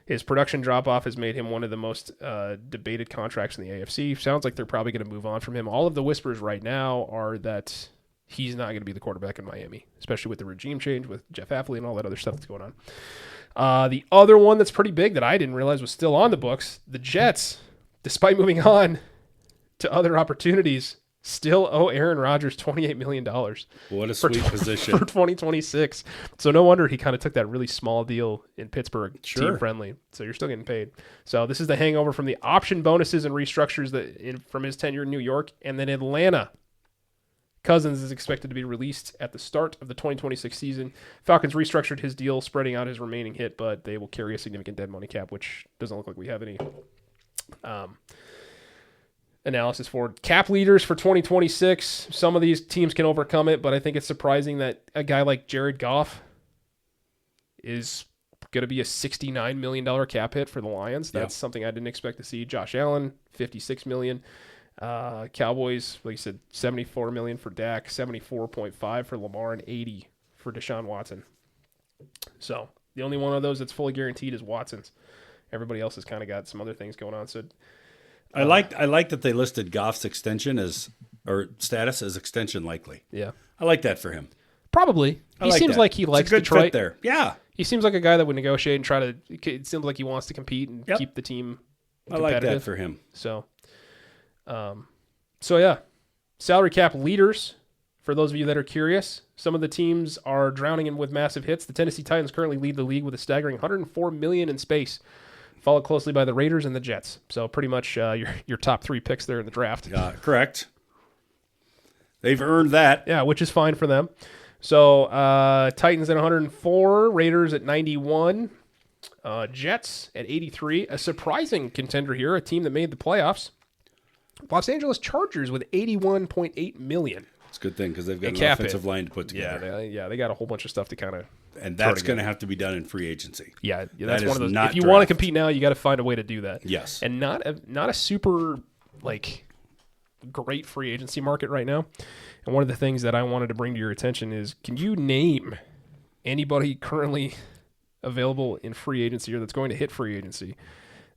His production drop-off has made him one of the most debated contracts in the AFC. Sounds like they're probably going to move on from him. All of the whispers right now are that he's not going to be the quarterback in Miami, especially with the regime change with Jeff Afley and all that other stuff that's going on. The other one that's pretty big that I didn't realize was still on the books, the Jets, despite moving on to other opportunities, still owe Aaron Rodgers $28 million. What a sweet position. For 2026. So no wonder he kind of took that really small deal in Pittsburgh, Sure. team friendly. So you're still getting paid. So this is the hangover from the option bonuses and restructures from his tenure in New York. And then Atlanta. Cousins is expected to be released at the start of the 2026 season. Falcons restructured his deal, spreading out his remaining hit, but they will carry a significant dead money cap, which doesn't look like we have any analysis for cap leaders for 2026. Some of these teams can overcome it, but I think it's surprising that a guy like Jared Goff is going to be a $69 million cap hit for the Lions. That's something I didn't expect to see. Josh Allen, $56 million. Cowboys, like you said, $74 million for Dak, $74.5 for Lamar, and $80 for Deshaun Watson. So the only one of those that's fully guaranteed is Watson's. Everybody else has kind of got some other things going on. So I like that they listed Goff's extension status as extension likely. Yeah, I like that for him. Probably. He seems like he likes it's a good Detroit fit there. Yeah, he seems like a guy that would negotiate and try to. It seems like he wants to compete and keep the team competitive. I like that for him. So yeah, salary cap leaders. For those of you that are curious, some of the teams are drowning in with massive hits. The Tennessee Titans currently lead the league with a staggering $104 million in space, followed closely by the Raiders and the Jets. So pretty much your top three picks there in the draft. Yeah, correct. They've earned that. Yeah, which is fine for them. So Titans at 104, Raiders at 91, Jets at 83. A surprising contender here, a team that made the playoffs. Los Angeles Chargers with $81.8 million. It's a good thing because they've got an cap offensive line to put together. Yeah, they got a whole bunch of stuff to kind of. And that's going to have to be done in free agency. Yeah, that's That one of is those. not If you want to draft. compete now, you got to find a way to do that. Yes. And not a super great free agency market right now. And one of the things that I wanted to bring to your attention is, can you name anybody currently available in free agency or that's going to hit free agency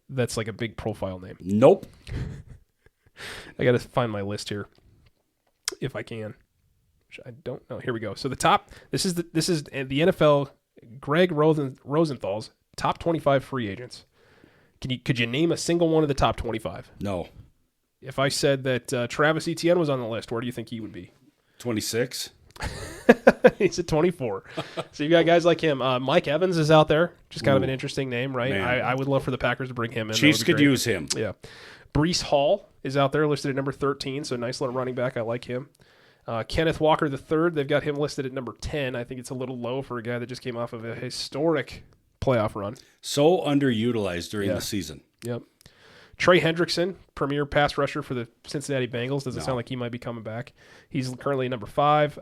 that's like a big profile name? Nope. I got to find my list here if I can. Which I don't know. Here we go. So the top. This is the NFL. Greg Rosenthal's top 25 free agents. Could you name a single one of the top 25? No. If I said that Travis Etienne was on the list, where do you think he would be? 26. He's at 24. So you got guys like him. Mike Evans is out there. Just kind of an interesting name, right? I would love for the Packers to bring him in. Chiefs could great. use him. Yeah. Brees Hall is out there listed at number 13, so nice little running back. I like him. Kenneth Walker III, they've got him listed at number 10. I think it's a little low for a guy that just came off of a historic playoff run. So underutilized during the season. Yep. Trey Hendrickson, premier pass rusher for the Cincinnati Bengals. Doesn't sound like he might be coming back. He's currently number 5.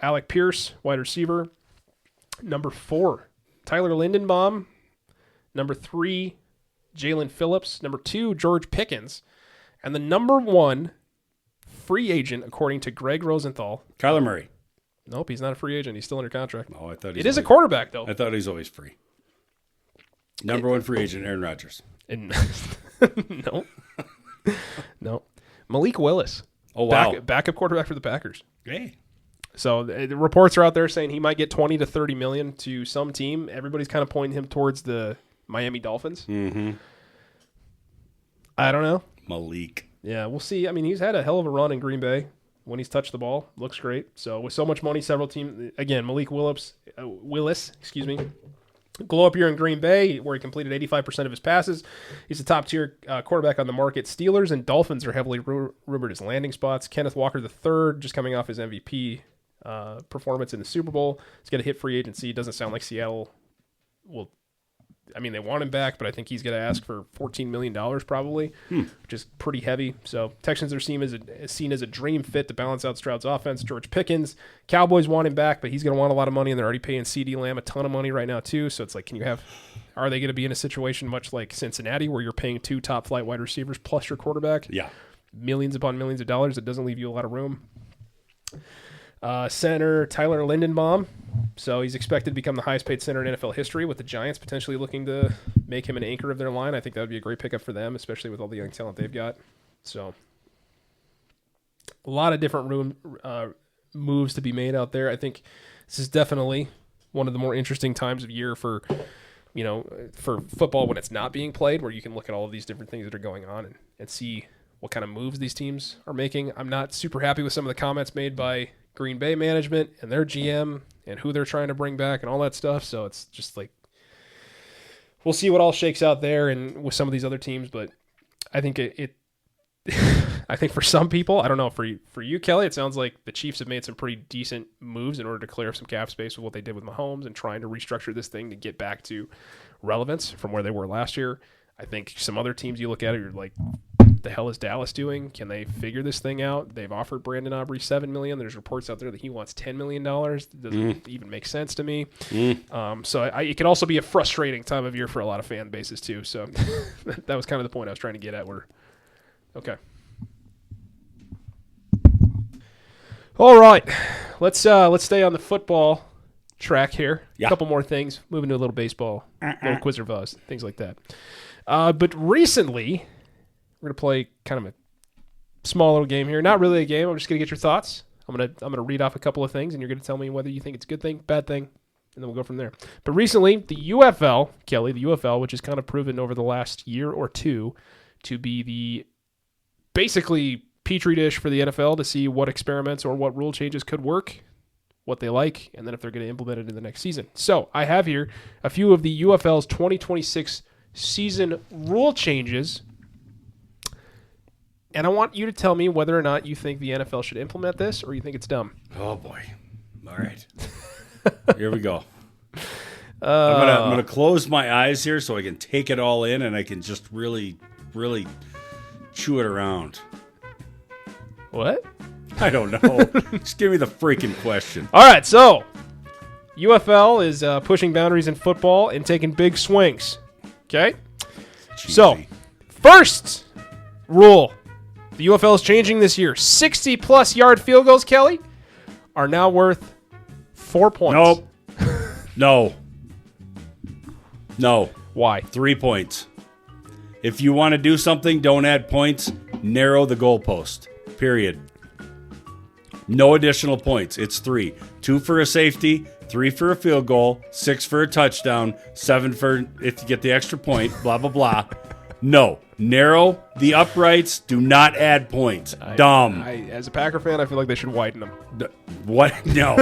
Alec Pierce, wide receiver. Number 4, Tyler Lindenbaum. Number 3, Jalen Phillips. Number 2, George Pickens. And the number 1 free agent, according to Greg Rosenthal. Kyler Murray. Nope, he's not a free agent. He's still under contract. Oh, I thought it is a quarterback, though. I thought he's always free. Number 1 free agent, Aaron Rodgers. And no. Malik Willis. Oh, wow. Backup quarterback for the Packers. Hey. So the reports are out there saying he might get 20 to 30 million to some team. Everybody's kind of pointing him towards the Miami Dolphins. Mm-hmm. I don't know. Malik. Yeah, we'll see. I mean, he's had a hell of a run in Green Bay when he's touched the ball. Looks great. So with so much money, several teams. Again, Malik Willis, glow up year in Green Bay where he completed 85% of his passes. He's a top-tier quarterback on the market. Steelers and Dolphins are heavily rumored as landing spots. Kenneth Walker III, just coming off his MVP performance in the Super Bowl. He's got to hit free agency. It doesn't sound like Seattle will. I mean, they want him back, but I think he's going to ask for $14 million probably, which is pretty heavy. So Texans are seen as a dream fit to balance out Stroud's offense. George Pickens, Cowboys want him back, but he's going to want a lot of money, and they're already paying CeeDee Lamb a ton of money right now too. So it's like, are they going to be in a situation much like Cincinnati where you're paying 2 top-flight wide receivers plus your quarterback? Yeah. Millions upon millions of dollars. It doesn't leave you a lot of room. Center Tyler Lindenbaum. So he's expected to become the highest paid center in NFL history, with the Giants potentially looking to make him an anchor of their line. I think that would be a great pickup for them, especially with all the young talent they've got. So a lot of different moves to be made out there. I think this is definitely one of the more interesting times of year for football when it's not being played, where you can look at all of these different things that are going on and see what kind of moves these teams are making. I'm not super happy with some of the comments made by Green Bay management and their GM and who they're trying to bring back and all that stuff. So it's just like, we'll see what all shakes out there and with some of these other teams. But I think I think for some people, I don't know, for you, Kelly, it sounds like the Chiefs have made some pretty decent moves in order to clear up some cap space with what they did with Mahomes and trying to restructure this thing to get back to relevance from where they were last year. I think some other teams you look at it, you're like, the hell is Dallas doing? Can they figure this thing out? They've offered Brandon Aubrey $7 million. There's reports out there that he wants $10 million. Doesn't even make sense to me. So it can also be a frustrating time of year for a lot of fan bases too. So that was kind of the point I was trying to get at. Okay. All right, let's stay on the football track here. Yeah. A couple more things. Moving to a little baseball, little quiz or buzz, things like that. But recently, we're gonna play kind of a small little game here. Not really a game. I'm just gonna get your thoughts. I'm gonna read off a couple of things, and you're gonna tell me whether you think it's a good thing, bad thing, and then we'll go from there. But recently, the UFL, Kelly, the UFL, which has kind of proven over the last year or two to be the basically petri dish for the NFL to see what experiments or what rule changes could work, what they like, and then if they're going to implement it in the next season. So I have here a few of the UFL's 2026 season rule changes, and I want you to tell me whether or not you think the NFL should implement this or you think it's dumb. Oh, boy. All right. Here we go. I'm gonna close my eyes here so I can take it all in and I can just really, really chew it around. What? I don't know. Just give me the freaking question. All right, so UFL is pushing boundaries in football and taking big swings. Okay? Cheesy. So, first rule the UFL is changing this year. 60-plus yard field goals, Kelly, are now worth 4 points. Nope. No. Why? 3 points. If you want to do something, don't add points. Narrow the goalpost. Period. No additional points. It's 3. 2 for a safety, 3 for a field goal, 6 for a touchdown, 7 for if you get the extra point, blah, blah, blah. No. Narrow the uprights. Do not add points. Dumb. As a Packer fan, I feel like they should widen them. What? No.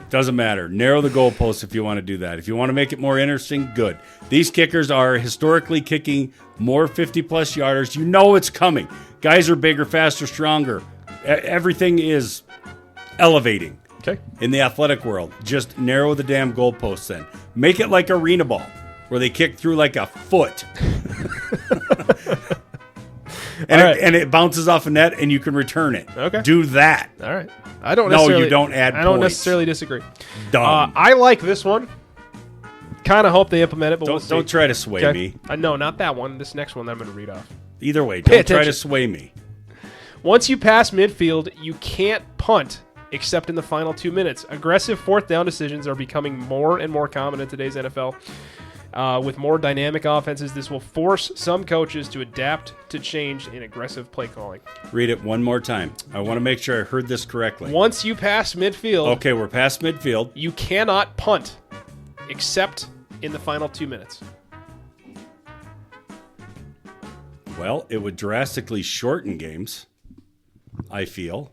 Doesn't matter. Narrow the goalposts if you want to do that. If you want to make it more interesting, good. These kickers are historically kicking more 50-plus yarders. You know it's coming. Guys are bigger, faster, stronger. Everything is elevating in the athletic world. Just narrow the damn goalposts then. Make it like arena ball, where they kick through like a foot. And it bounces off a net and you can return it. Okay. Do that. All right. No, you don't add I don't points. necessarily disagree. Dumb. I like this one. Kind of hope they implement it, but we'll see. Don't try to sway me. No, not that one. This next one that I'm going to read off. Either way, don't try to sway me. Once you pass midfield, you can't punt except in the final 2 minutes. Aggressive fourth down decisions are becoming more and more common in today's NFL. With more dynamic offenses, this will force some coaches to adapt to change in aggressive play calling. Read it one more time. I want to make sure I heard this correctly. Once you pass midfield... Okay, we're past midfield. You cannot punt except in the final 2 minutes. Well, it would drastically shorten games, I feel.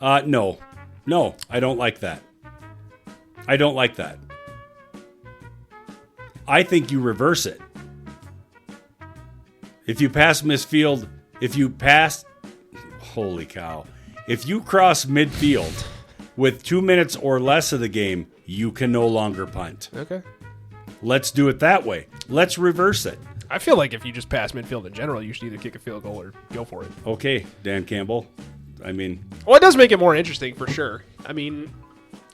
No, I don't like that. I think you reverse it. If you pass midfield, holy cow. If you cross midfield with 2 minutes or less of the game, you can no longer punt. Okay. Let's do it that way. Let's reverse it. I feel like if you just pass midfield in general, you should either kick a field goal or go for it. Okay, Dan Campbell. Well, it does make it more interesting for sure.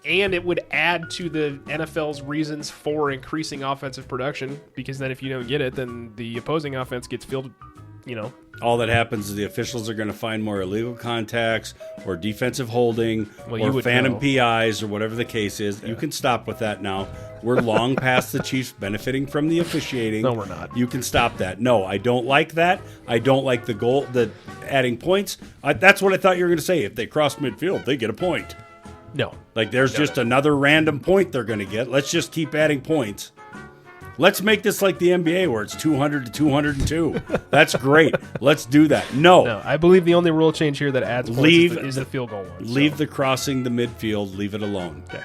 And it would add to the NFL's reasons for increasing offensive production, because then if you don't get it, then the opposing offense gets filled you know, All that happens is the officials are going to find more illegal contacts or defensive holding Well, you or would phantom know. PIs or whatever the case is. You can stop with that now. We're long past the Chiefs benefiting from the officiating. No, we're not. You can stop that. No, I don't like that. I don't like the goal, the adding points. That's what I thought you were going to say. If they cross midfield, they get a point. no. Like there's just another random point they're going to get. Let's just keep adding points. Let's make this like the NBA where it's 200 to 202. That's great. Let's do that. No, I believe the only rule change here that adds points is the field goal one. Leave the crossing the midfield. Leave it alone. Okay.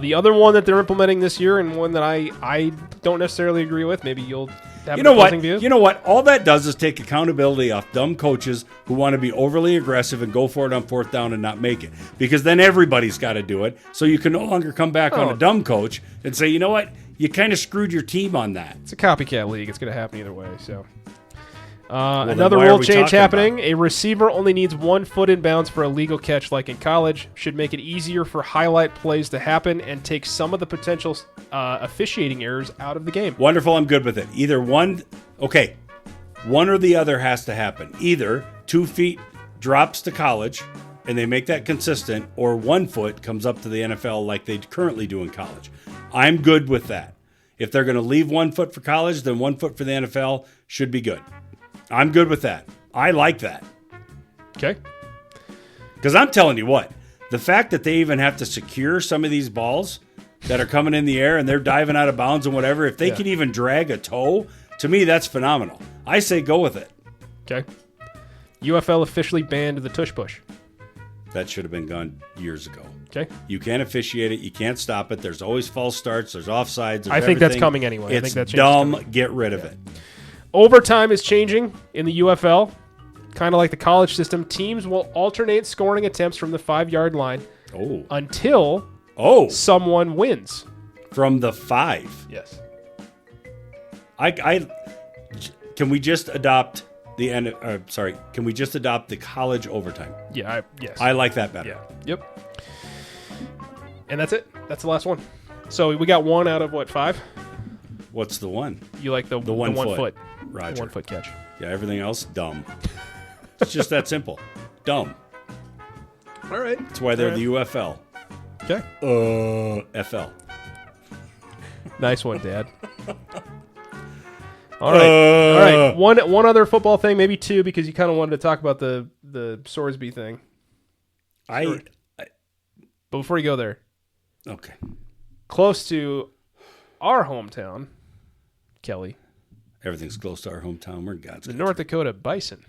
The other one that they're implementing this year, and one that I don't necessarily agree with, maybe you'll have You know an what? opposing view. You know what? All that does is take accountability off dumb coaches who want to be overly aggressive and go for it on fourth down and not make it. Because then everybody's got to do it. So you can no longer come back on a dumb coach and say, you know what? You kind of screwed your team on that. It's a copycat league. It's going to happen either way. So, then another why are rule we change talking happening. about A receiver only needs 1 foot in bounds for a legal catch, like in college. Should make it easier for highlight plays to happen and take some of the potential officiating errors out of the game. Wonderful. I'm good with it. Either one. Okay. One or the other has to happen. Either 2 feet drops to college and they make that consistent, or 1 foot comes up to the NFL like they currently do in college. I'm good with that. If they're going to leave 1 foot for college, then 1 foot for the NFL should be good. I'm good with that. I like that. Okay. Because I'm telling you what, the fact that they even have to secure some of these balls that are coming in the air and they're diving out of bounds and whatever, if they can even drag a toe, to me, that's phenomenal. I say go with it. Okay. UFL officially banned the tush push. That should have been gone years ago. Okay. You can't officiate it. You can't stop it. There's always false starts. There's offsides. There's I think that's everything. coming anyway. I It's think that change is dumb. coming. Get rid of it. Overtime is changing in the UFL. Kind of like the college system. Teams will alternate scoring attempts from the 5-yard line until someone wins. From the 5. Yes. Can we just adopt the end? Can we just adopt the college overtime? Yeah. Yes. I like that better. Yeah. Yep. And that's it. That's the last one. So we got 1 out of what, 5? What's the one? You like the 1 1 foot. Roger. The 1 foot catch. Yeah, everything else, dumb. It's just that simple. Dumb. All right. That's why they're the UFL. Okay. FL. Nice one, Dad. All right. All right. One other football thing, maybe 2, because you kind of wanted to talk about the Sorsby thing. But before you go there. Okay. Close to our hometown, Kelly. Everything's close to our hometown. We're in God's The country. North Dakota Bison.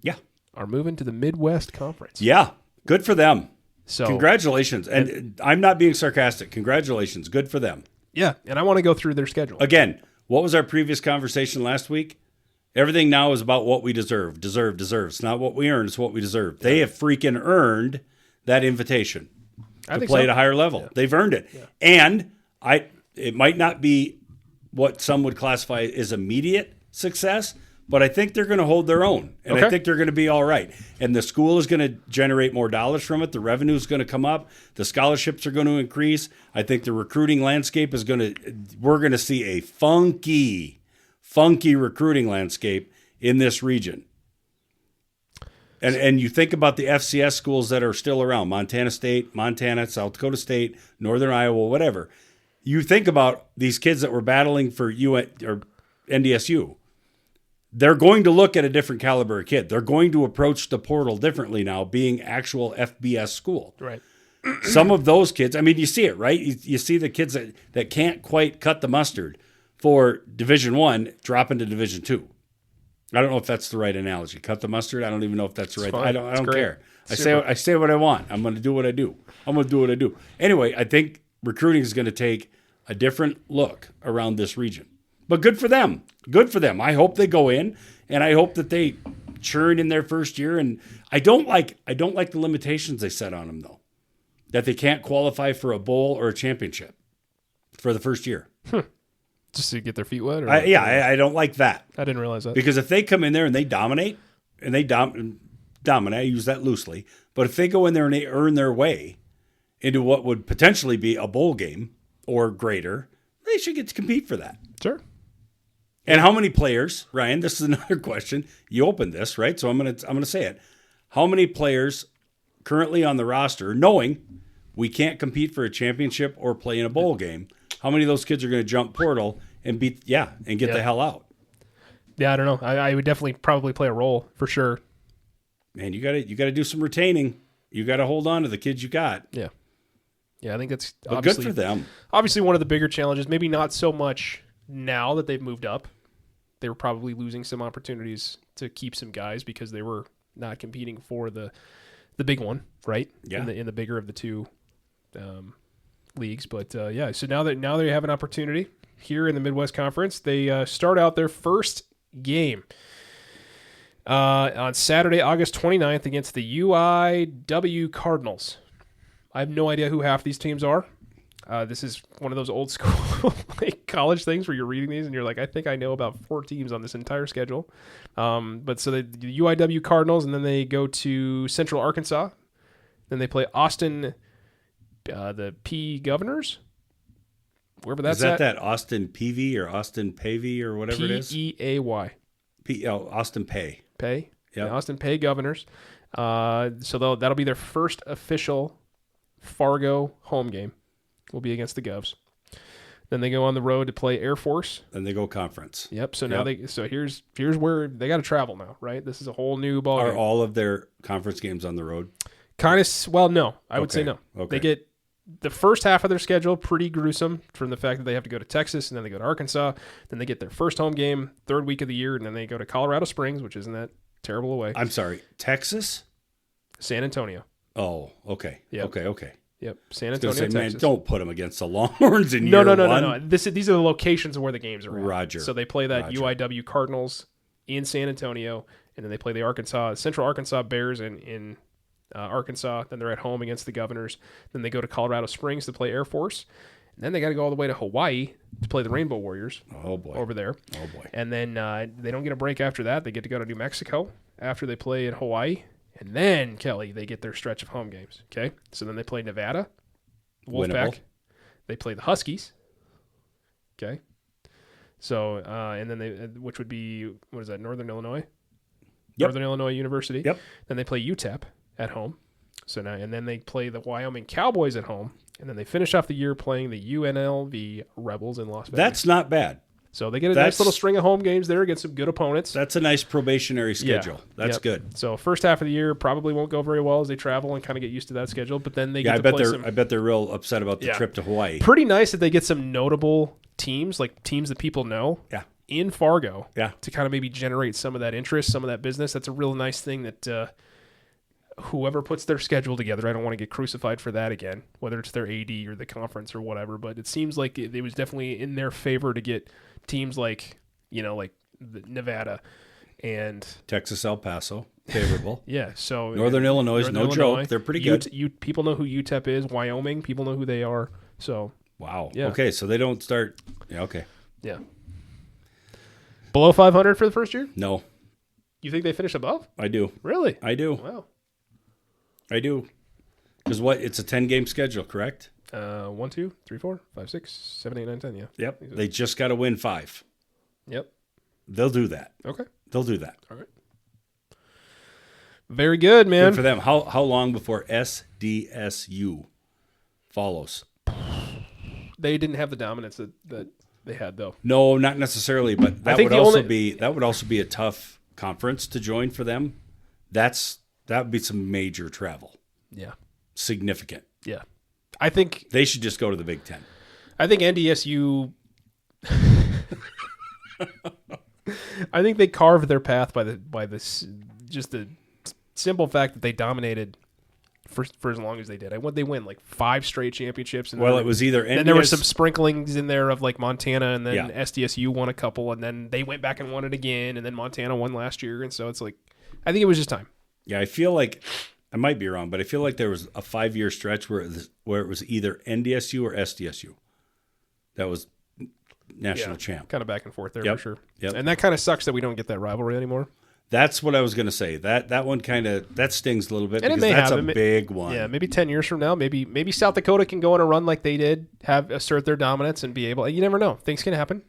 Yeah. Are moving to the Midwest Conference. Yeah. Good for them. So congratulations. And I'm not being sarcastic. Congratulations. Good for them. Yeah. And I want to go through their schedule. Again, what was our previous conversation last week? Everything now is about what we deserve. Deserve. It's not what we earn. It's what we deserve. They have freaking earned that invitation to play at a higher level. Yeah. They've earned it. Yeah. And it might not be what some would classify as immediate success, but I think they're going to hold their own. And I think they're going to be all right. And the school is going to generate more dollars from it. The revenue is going to come up. The scholarships are going to increase. I think the recruiting landscape is we're going to see a funky recruiting landscape in this region. And you think about the FCS schools that are still around, Montana State, Montana, South Dakota State, Northern Iowa, whatever. You think about these kids that were battling for or NDSU. They're going to look at a different caliber of kid. They're going to approach the portal differently now, being actual FBS school. Right. Some of those kids, I mean, you see it, right? You see the kids that can't quite cut the mustard for Division I drop into Division II. I don't know if that's the right analogy. Cut the mustard. I don't even know if that's the right. I don't care. I say what I want. I'm going to do what I do. Anyway, I think recruiting is going to take a different look around this region. But good for them. Good for them. I hope they go in, and I hope that they churn in their first year. And I don't like the limitations they set on them though, that they can't qualify for a bowl or a championship for the first year. Just to get their feet wet? I don't like that. I didn't realize that. Because if they come in there and they dominate, dominate, I use that loosely, but if they go in there and they earn their way into what would potentially be a bowl game or greater, they should get to compete for that. Sure. And how many players, Ryan? This is another question. You opened this, right? So I'm gonna say it. How many players currently on the roster, knowing we can't compete for a championship or play in a bowl game, how many of those kids are going to jump portal and get the hell out? Yeah, I don't know. I would definitely probably play a role for sure. Man, you gotta do some retaining. You gotta hold on to the kids you got. Yeah. Yeah, I think that's But good for them. Obviously, one of the bigger challenges, maybe not so much now that they've moved up. They were probably losing some opportunities to keep some guys because they were not competing for the big one, right? Yeah. In the bigger of the two leagues. But so now they have an opportunity here in the Midwest Conference. They start out their first game on Saturday, August 29th against the UIW Cardinals. I have no idea who half these teams are. This is one of those old school like college things where you're reading these and you're like, I think I know about 4 teams on this entire schedule. But so the UIW Cardinals, and then they go to Central Arkansas. Then they play Austin, the P Governors. Wherever that's at. Is that Austin Peavy or Austin Pavey or whatever it is? Peay. Austin Pay. Pay. Yep. Yeah, Austin Pay Governors. So that'll be their first official Fargo home game. Will be against the Govs. Then they go on the road to play Air Force. Then they go conference. Yep. So now here's where they got to travel now, right? This is a whole new ball. Are all of their conference games on the road? Kind of. Well, no. I would say no. Okay. They get the first half of their schedule pretty gruesome from the fact that they have to go to Texas and then they go to Arkansas. Then they get their first home game, 3rd week of the year, and then they go to Colorado Springs, which isn't that terrible away. I'm sorry, Texas? San Antonio. Oh, okay. Yep. Okay. Yep, San I was gonna Antonio, say, Texas. man, don't put them against the Longhorns in year one. No. These are the locations where the games are at. Roger. So they play that UIW Cardinals in San Antonio, and then they play the Central Arkansas Bears in Arkansas. Then they're at home against the Governors. Then they go to Colorado Springs to play Air Force. And then they got to go all the way to Hawaii to play the Rainbow Warriors. Oh, boy. Over there. Oh, boy. And then they don't get a break after that. They get to go to New Mexico after they play in Hawaii. And then, Kelly, they get their stretch of home games. Okay? So then they play Nevada, Wolfpack. Winnable. They play the Huskies. Okay? So, and then which would be, what is that, Northern Illinois? Yep. Northern Illinois University. Yep. Then they play UTEP at home. So now, and then they play the Wyoming Cowboys at home. And then they finish off the year playing the UNLV Rebels in Las Vegas. That's not bad. So they get a nice little string of home games there against some good opponents. That's a nice probationary schedule. Yeah. That's Yep. good. So first half of the year probably won't go very well as they travel and kind of get used to that schedule. But then they get to play some... I bet they're real upset about the trip to Hawaii. Pretty nice that they get some notable teams, like teams that people know, in Fargo, to kind of maybe generate some of that interest, some of that business. That's a real nice thing that whoever puts their schedule together, I don't want to get crucified for that again, whether it's their AD or the conference or whatever. But it seems like it was definitely in their favor to get teams like, like Nevada and Texas, El Paso, favorable. Yeah, so Northern Illinois is no joke. They're pretty good. People know who UTEP is. Wyoming, people know who they are. So wow. Yeah. Okay, so they don't start. Yeah. Okay. Yeah. Below 500 for the first year? No. You think they finish above? I do. Really? I do. Wow. I do. Because it's a 10-game schedule, correct? 1, 2, 3, 4, 5, 6, 7, 8, 9, 10. Yeah. Yep. They just got to win 5. Yep. They'll do that. Okay. They'll do that. All right. Very good, man. Good for them. How long before SDSU follows? They didn't have the dominance that they had, though. No, not necessarily, but that would also be a tough conference to join for them. That would be some major travel. Yeah. Significant. Yeah. I think they should just go to the Big Ten. I think NDSU I think they carved their path by this just the simple fact that they dominated for as long as they did. They win like 5 straight championships. And it was either then there were some sprinklings in there of like Montana, and then SDSU won a couple, and then they went back and won it again, and then Montana won last year, and so it's like I think it was just time. Yeah, I feel like I might be wrong, but I feel like there was a 5-year stretch where it was either NDSU or SDSU. That was national champ. Kind of back and forth there for sure. Yep. And that kind of sucks that we don't get that rivalry anymore. That's what I was going to say. That one kind of stings a little bit, and because that's a big one. Yeah, maybe 10 years from now, maybe South Dakota can go on a run like they did, assert their dominance and be able. You never know. Things can happen.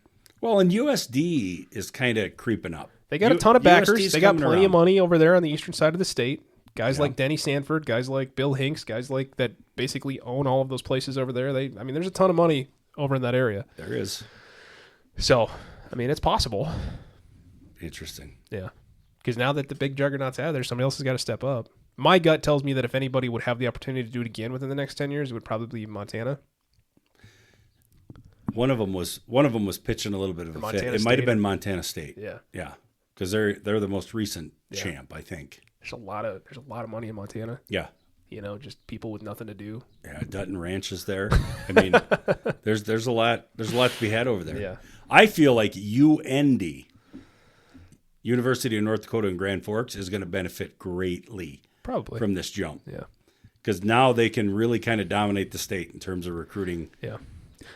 Well, and USD is kind of creeping up. They got a ton of backers. USD's They got coming plenty of around. money over there on the eastern side of the state. Guys like Denny Sanford, guys like Bill Hinks, guys like that basically own all of those places over there. There's a ton of money over in that area. There is. So, it's possible. Interesting. Yeah. Because now that the big juggernaut's out there, somebody else has got to step up. My gut tells me that if anybody would have the opportunity to do it again within the next 10 years, it would probably be Montana. One of them was pitching a little bit of a fit. It might State. have been Montana State. Yeah. Yeah. Because they're the most recent champ, I think. There's a lot of money in Montana. Yeah. Just people with nothing to do. Yeah, Dutton Ranch is there. There's a lot to be had over there. Yeah. I feel like UND, University of North Dakota in Grand Forks, is going to benefit greatly Probably from this jump. Yeah. Because now they can really kind of dominate the state in terms of recruiting. Yeah.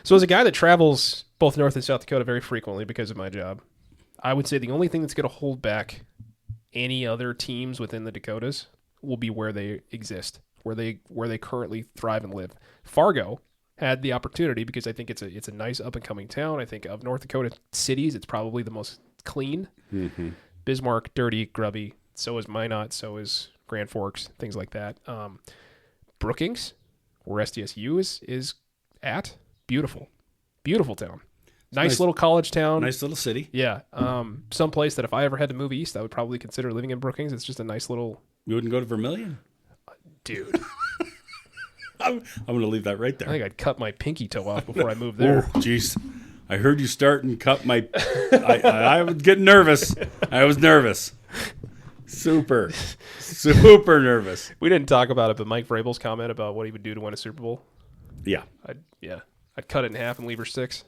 So as a guy that travels both North and South Dakota very frequently because of my job, I would say the only thing that's going to hold back any other teams within the Dakotas will be where they exist, where they currently thrive and live. Fargo had the opportunity because I think it's a nice up and coming town. I think of North Dakota cities, it's probably the most clean. Mm-hmm. Bismarck, dirty, grubby. So is Minot. So is Grand Forks. Things like that. Brookings, where SDSU is at, beautiful town. Nice little college town. Nice little city. Yeah. Some place that if I ever had to move east, I would probably consider living in Brookings. It's just a nice little... You wouldn't go to Vermilion? Dude. I'm going to leave that right there. I think I'd cut my pinky toe off before I moved there. Oh, jeez. I heard you start and cut my... I was getting nervous. I was nervous. Super nervous. We didn't talk about it, but Mike Vrabel's comment about what he would do to win a Super Bowl. Yeah. I'd cut it in half and leave her 6.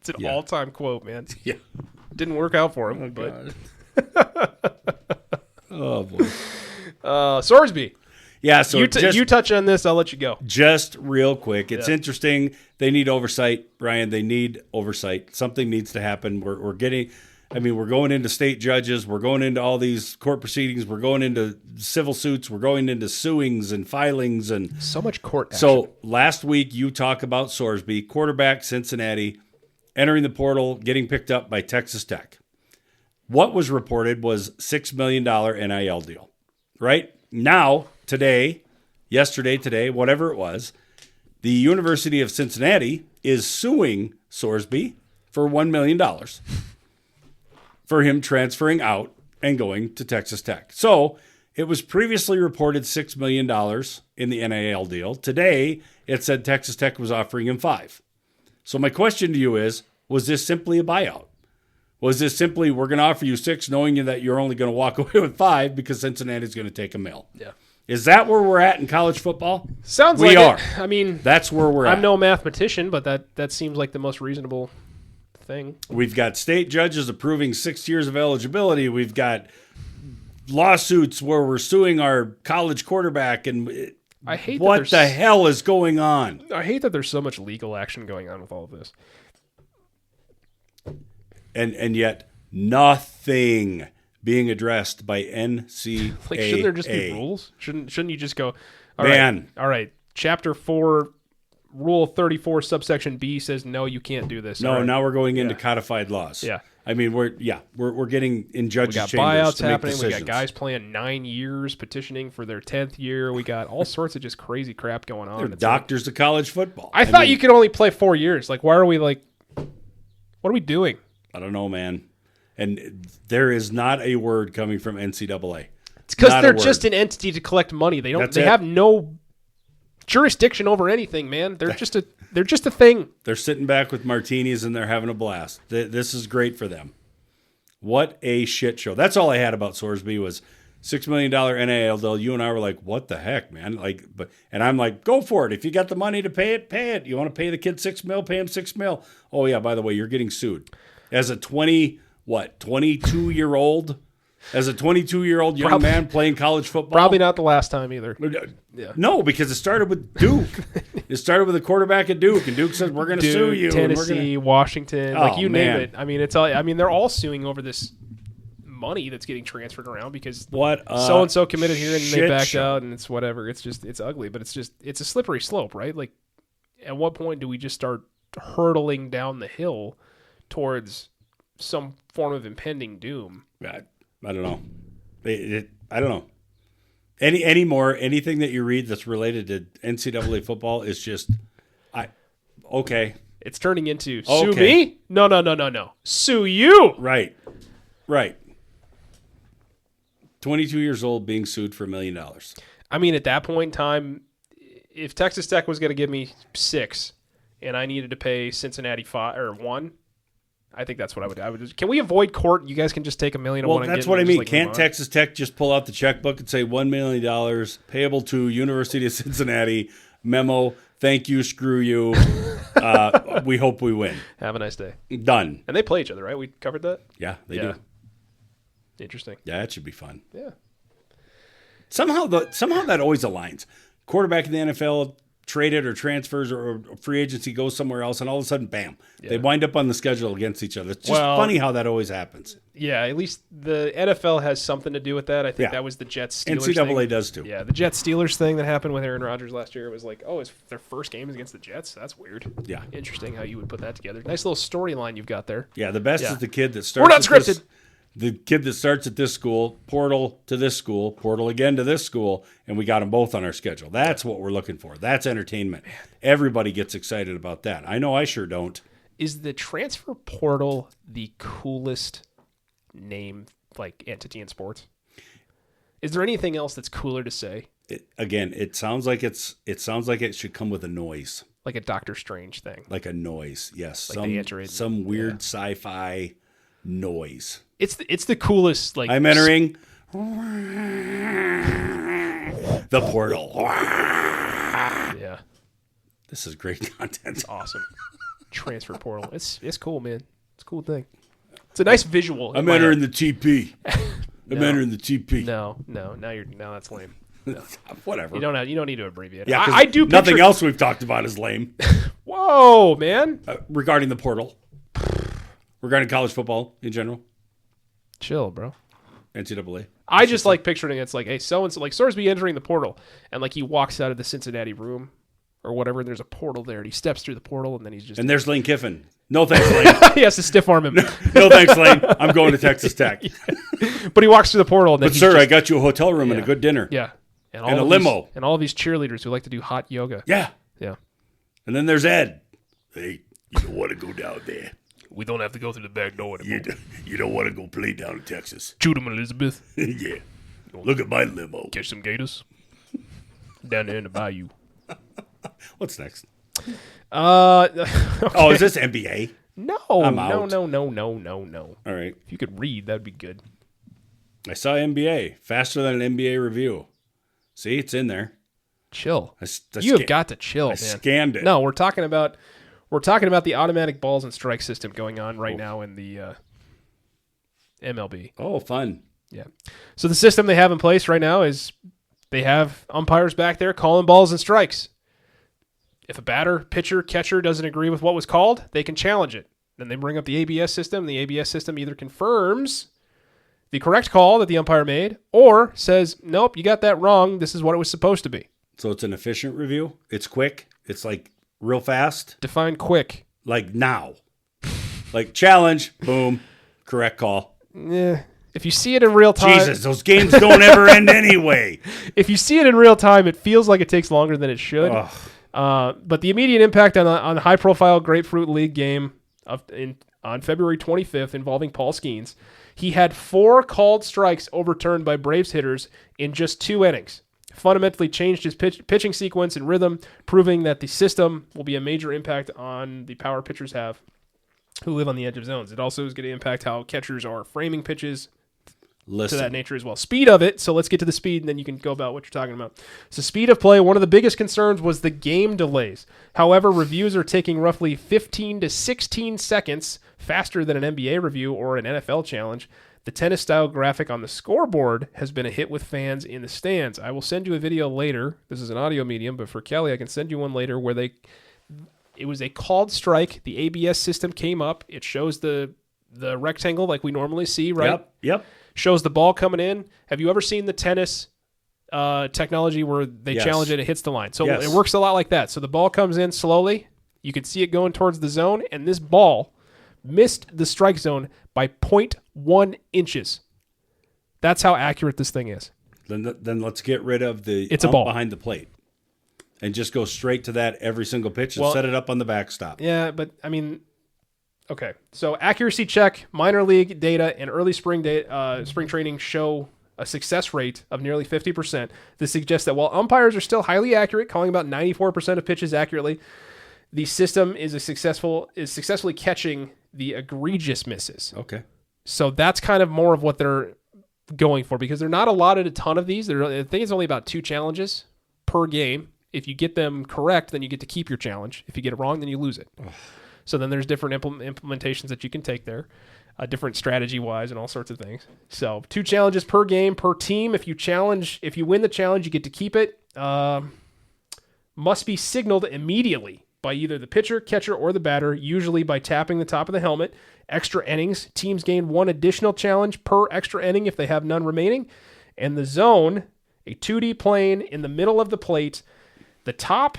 It's an all-time quote, man. Yeah. Didn't work out for him, God. Oh, boy. Sorsby. Yeah, so you touch on this, I'll let you go. Just real quick. It's interesting. They need oversight, Brian. They need oversight. Something needs to happen. We're going into state judges. We're going into all these court proceedings. We're going into civil suits. We're going into suings and filings. And so much court action. So last week you talk about Sorsby, quarterback, Cincinnati, entering the portal, getting picked up by Texas Tech. What was reported was $6 million NIL deal, right? Now, yesterday, whatever it was, the University of Cincinnati is suing Sorsby for $1 million for him transferring out and going to Texas Tech. So it was previously reported $6 million in the NIL deal. Today, it said Texas Tech was offering him $5 million. So my question to you is, was this simply a buyout? Was this simply, we're going to offer you $6 million knowing that you're only going to walk away with $5 million because Cincinnati's going to take $1 million? Yeah. Is that where we're at in college football? Sounds we like are. It. That's where we're at. I'm no mathematician, but that seems like the most reasonable thing. We've got state judges approving 6 years of eligibility. We've got lawsuits where we're suing our college quarterback. And I hate what the hell is going on? I hate that there's so much legal action going on with all of this. And yet nothing being addressed by NCAA. Like, shouldn't there just be rules? Shouldn't you just go, all right, Chapter 4, Rule 34, subsection B says no, you can't do this. No, right. now we're going into codified laws. Yeah. I mean, we're getting in judges' chambers. We got buyouts to make happening. decisions. We got guys playing 9 years, petitioning for their 10th year. We got all sorts of just crazy crap going on. They're doctors of college football. I thought you could only play 4 years. Like, why are we what are we doing? I don't know, man. And there is not a word coming from NCAA. It's because they're just an entity to collect money. They don't. They have no jurisdiction over anything, man. They're just a thing. They're sitting back with martinis and they're having a blast. This is great for them. What a shit show. That's all I had about Sorsby was $6 million NIL deal. You and I were like, what the heck, man? And I'm like, go for it. If you got the money to pay it, pay it. You want to pay the kid $6 million, pay him $6 million. Oh yeah, by the way, you're getting sued. As a 22-year-old? As a 22-year-old young man playing college football? Probably not the last time either. Yeah. No, because it started with Duke. It started with a quarterback at Duke, and Duke said, we're going to sue you. Tennessee, Washington, name it. I mean, they're all suing over this money that's getting transferred around because so-and-so committed here and they backed out, and it's whatever. It's ugly, but it's a slippery slope, right? Like, at what point do we just start hurtling down the hill towards some form of impending doom. I don't know. I don't know. Anything that you read that's related to NCAA football is just, okay. It's turning into sue Okay. me? No. Sue you. Right. 22 years old being sued for $1 million. I mean, at that point in time, if Texas Tech was going to give me 6 and I needed to pay Cincinnati 5 or 1, I think that's what I would. Can we avoid court? You guys can just take $1 million. Well, that's what I mean. Can't Texas Tech just pull out the checkbook and say $1 million payable to University of Cincinnati? Memo. Thank you. Screw you. We hope we win. Have a nice day. Done. And they play each other, right? We covered that. Yeah, they do. Interesting. Yeah, that should be fun. Yeah. Somehow that always aligns. Quarterback in the NFL traded or transfers or free agency goes somewhere else, and all of a sudden, bam, they wind up on the schedule against each other. It's just funny how that always happens. Yeah, at least the NFL has something to do with that. I think that was the Jets-Steelers thing. NCAA does too. Yeah, the Jets-Steelers thing that happened with Aaron Rodgers last year. It was like, oh, it's their first game is against the Jets? That's weird. Yeah. Interesting how you would put that together. Nice little storyline you've got there. Yeah, the best is the kid that starts. We're not scripted. The kid that starts at this school, portal to this school, portal again to this school, and we got them both on our schedule. That's what we're looking for. That's entertainment. Everybody gets excited about that. I know I sure don't. Is the transfer portal the coolest name, like, entity in sports? Is there anything else that's cooler to say? It sounds like it should come with a noise. Like a Doctor Strange thing. Like a noise, yes. Like some weird sci-fi noise. It's the coolest. Like, I'm entering the portal. Yeah, this is great content. It's awesome. Transfer portal. It's cool, man. It's a cool thing. It's a nice visual. I'm entering the TP. I'm entering the TP. No. Now that's lame. No. Whatever. You don't need to abbreviate it. Yeah, I do. Nothing else we've talked about is lame. Whoa, man. Regarding the portal. Regarding college football in general. Chill, bro. NCAA. I just like picturing it's like, hey, so-and-so, like Sorsby entering the portal, and like he walks out of the Cincinnati room or whatever, and there's a portal there, and he steps through the portal, and then he's just... And there's Lane Kiffin. No thanks, Lane. He has to stiff arm him. No thanks, Lane. I'm going to Texas Tech. But he walks through the portal, and then I got you a hotel room and a good dinner. Yeah. And a limo. And all of these cheerleaders who like to do hot yoga. Yeah. Yeah. And then there's Ed. Hey, you don't want to go down there. We don't have to go through the back door anymore. You don't want to go play down in Texas. Shoot him, Elizabeth. Yeah. Look at my limo. Catch some gators. Down there in the bayou. What's next? Okay. Oh, is this NBA? No. I'm out. No. All right. If you could read, that'd be good. I saw NBA. Faster than an NBA review. See, it's in there. Chill. You have got to chill, man. Scanned it. No, we're talking about the automatic balls and strike system going on right now in the MLB. Oh, fun. Yeah. So the system they have in place right now is they have umpires back there calling balls and strikes. If a batter, pitcher, catcher doesn't agree with what was called, they can challenge it. Then they bring up the ABS system. The ABS system either confirms the correct call that the umpire made or says, nope, you got that wrong. This is what it was supposed to be. So it's an efficient review. It's quick. It's like real fast. Define quick. Like now. Like challenge. Boom. Correct call. Yeah. If you see it in real time. Jesus, those games don't ever end anyway. If you see it in real time, it feels like it takes longer than it should. But the immediate impact on the high-profile Grapefruit League game on February 25th involving Paul Skeens, he had 4 called strikes overturned by Braves hitters in just 2 innings. Fundamentally changed his pitching sequence and rhythm, proving that the system will be a major impact on the power pitchers have who live on the edge of zones. It also is going to impact how catchers are framing pitches to that nature as well. Speed of it. So let's get to the speed, and then you can go about what you're talking about. So speed of play, one of the biggest concerns was the game delays. However, reviews are taking roughly 15 to 16 seconds faster than an NBA review or an NFL challenge. The tennis-style graphic on the scoreboard has been a hit with fans in the stands. I will send you a video later. This is an audio medium, but for Kelly, I can send you one later where it was a called strike. The ABS system came up. It shows the rectangle like we normally see, right? Yep. Shows the ball coming in. Have you ever seen the tennis technology where they challenge it, it hits the line? So it works a lot like that. So the ball comes in slowly. You can see it going towards the zone, and this ball missed the strike zone by 0.1 inches. That's how accurate this thing is. Then let's get rid of the It's a ball behind the plate and just go straight to that every single pitch and Well, set it up on the backstop. Yeah, but I mean, okay. So accuracy check, minor league data, and early spring training show a success rate of nearly 50%. This suggests that while umpires are still highly accurate, calling about 94% of pitches accurately, the system is successfully catching the egregious misses. Okay. So that's kind of more of what they're going for, because they're not allotted a ton of these. I think it's only about 2 challenges per game. If you get them correct, then you get to keep your challenge. If you get it wrong, then you lose it. So then there's different implementations that you can take there, different strategy-wise and all sorts of things. So 2 challenges per game, per team. If you win the challenge, you get to keep it. Must be signaled immediately by either the pitcher, catcher, or the batter, usually by tapping the top of the helmet. Extra innings. Teams gain 1 additional challenge per extra inning if they have none remaining. And the zone, a 2D plane in the middle of the plate. The top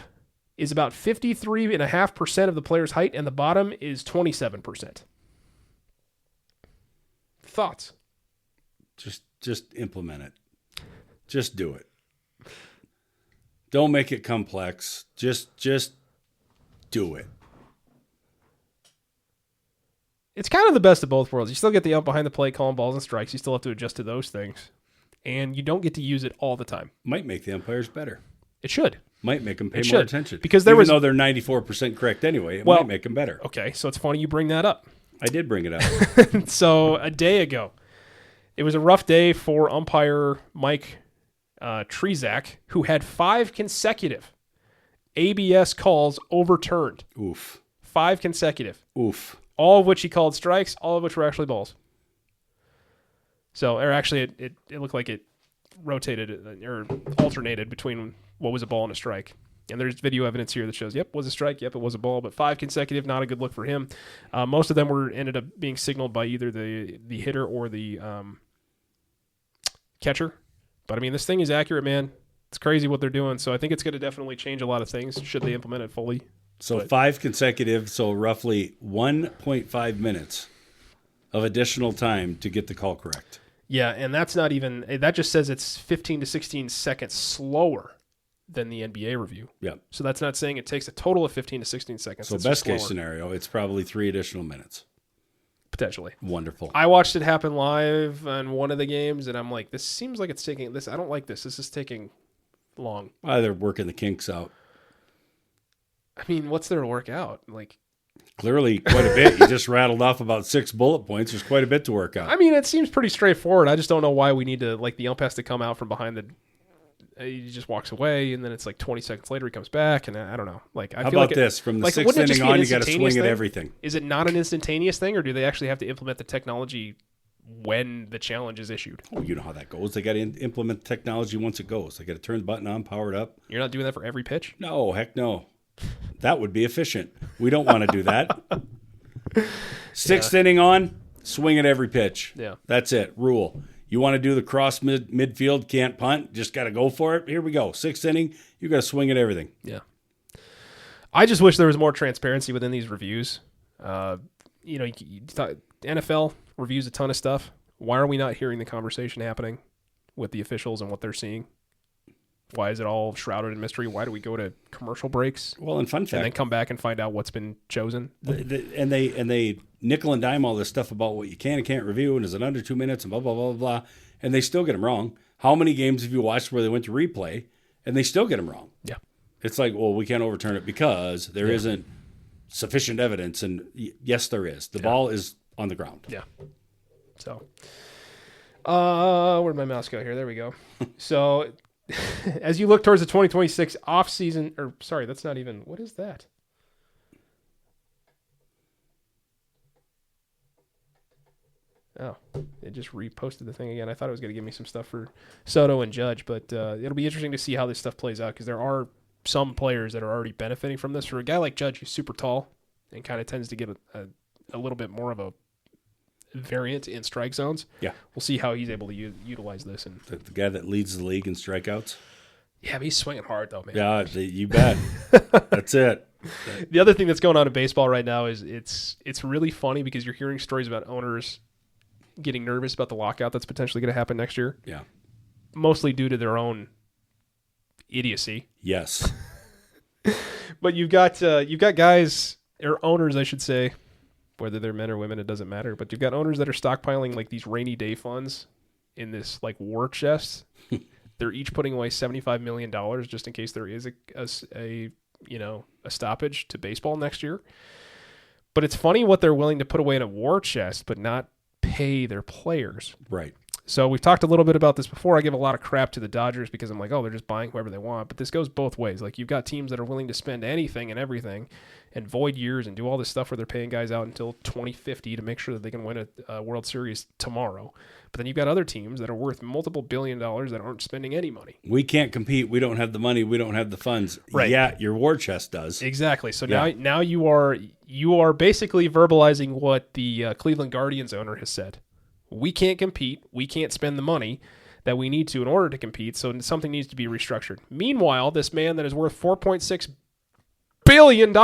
is about 53.5% of the player's height, and the bottom is 27%. Thoughts? Just implement it. Just do it. Don't make it complex. Just do it. It's kind of the best of both worlds. You still get the ump behind the plate calling balls and strikes. You still have to adjust to those things. And you don't get to use it all the time. Might make the umpires better. It should. Might make them pay more attention. Because Even though they're 94% correct anyway, it might make them better. Okay, so it's funny you bring that up. I did bring it up. So a day ago, it was a rough day for umpire Mike Trzak, who had 5 consecutive ABS calls overturned. Oof. 5 consecutive. Oof. All of which he called strikes, all of which were actually balls. So, or actually, it looked like it rotated or alternated between what was a ball and a strike. And there's video evidence here that shows, yep, was a strike, yep, it was a ball, but 5 consecutive, not a good look for him. Most of them ended up being signaled by either the hitter or the catcher. But I mean, this thing is accurate, man. It's crazy what they're doing. So I think it's going to definitely change a lot of things should they implement it fully. So 5 consecutive, so roughly 1.5 minutes of additional time to get the call correct. Yeah, and that's not even, that just says it's 15 to 16 seconds slower than the NBA review. Yeah. So that's not saying it takes a total of 15 to 16 seconds. So best case scenario, it's probably 3 additional minutes. Potentially. Wonderful. I watched it happen live on one of the games, and I'm like, this seems like it's taking, I don't like this. This is taking long. They're working the kinks out. I mean, what's there to work out? Like, clearly quite a bit. You just rattled off about 6 bullet points. There's quite a bit to work out. I mean, it seems pretty straightforward. I just don't know why we need to, like, the ump has to come out from behind he just walks away, and then it's like 20 seconds later he comes back, and I don't know. Like, I How feel about like this? From the like, 6th inning on, you got to swing at thing? everything. Is it not an instantaneous thing, or do they actually have to implement the technology when the challenge is issued? Oh, you know how that goes. They got to implement the technology once it goes. They got to turn the button on, power it up. You're not doing that for every pitch? No, heck no. That would be efficient. We don't want to do that. 6th inning on, swing at every pitch. Yeah. That's it. Rule. You want to do the cross midfield, can't punt, just got to go for it. Here we go. 6th inning, you got to swing at everything. Yeah. I just wish there was more transparency within these reviews. NFL reviews a ton of stuff. Why are we not hearing the conversation happening with the officials and what they're seeing? Why is it all shrouded in mystery? Why do we go to commercial breaks? Well, and fun fact, and then come back and find out what's been chosen? And they nickel and dime all this stuff about what you can and can't review, and is it under 2 minutes, and blah, blah, blah, blah, and they still get them wrong. How many games have you watched where they went to replay, and they still get them wrong? Yeah. It's like, well, we can't overturn it because there isn't sufficient evidence, and yes, there is. The ball is on the ground. Yeah. So, where'd my mouse go here? There we go. So, as you look towards the 2026 off-season, or sorry, that's not even, what is that? Oh, it just reposted the thing again. I thought it was going to give me some stuff for Soto and Judge, but it'll be interesting to see how this stuff plays out because there are some players that are already benefiting from this. For a guy like Judge, who's super tall and kind of tends to get a little bit more of a variant in strike zones. Yeah. We'll see how he's able to utilize this. And the guy that leads the league in strikeouts. Yeah, but he's swinging hard, though, man. Yeah, you bet. That's it. The other thing that's going on in baseball right now is it's really funny because you're hearing stories about owners getting nervous about the lockout that's potentially going to happen next year. Yeah. Mostly due to their own idiocy. Yes. But you've got guys, or owners, I should say, whether they're men or women, it doesn't matter. But you've got owners that are stockpiling like these rainy day funds in this like war chest. They're each putting away $75 million just in case there is a stoppage to baseball next year. But it's funny what they're willing to put away in a war chest, but not pay their players. Right. So we've talked a little bit about this before. I give a lot of crap to the Dodgers because I'm like, oh, they're just buying whoever they want. But this goes both ways. Like, you've got teams that are willing to spend anything and everything and void years and do all this stuff where they're paying guys out until 2050 to make sure that they can win a World Series tomorrow. But then you've got other teams that are worth multiple $1 billion that aren't spending any money. We can't compete. We don't have the money. We don't have the funds. Right. Yeah, your war chest does. Exactly. So Yeah. now you are basically verbalizing what the Cleveland Guardians owner has said. We can't compete. We can't spend the money that we need to in order to compete, so something needs to be restructured. Meanwhile, this man that is worth $4.6 billion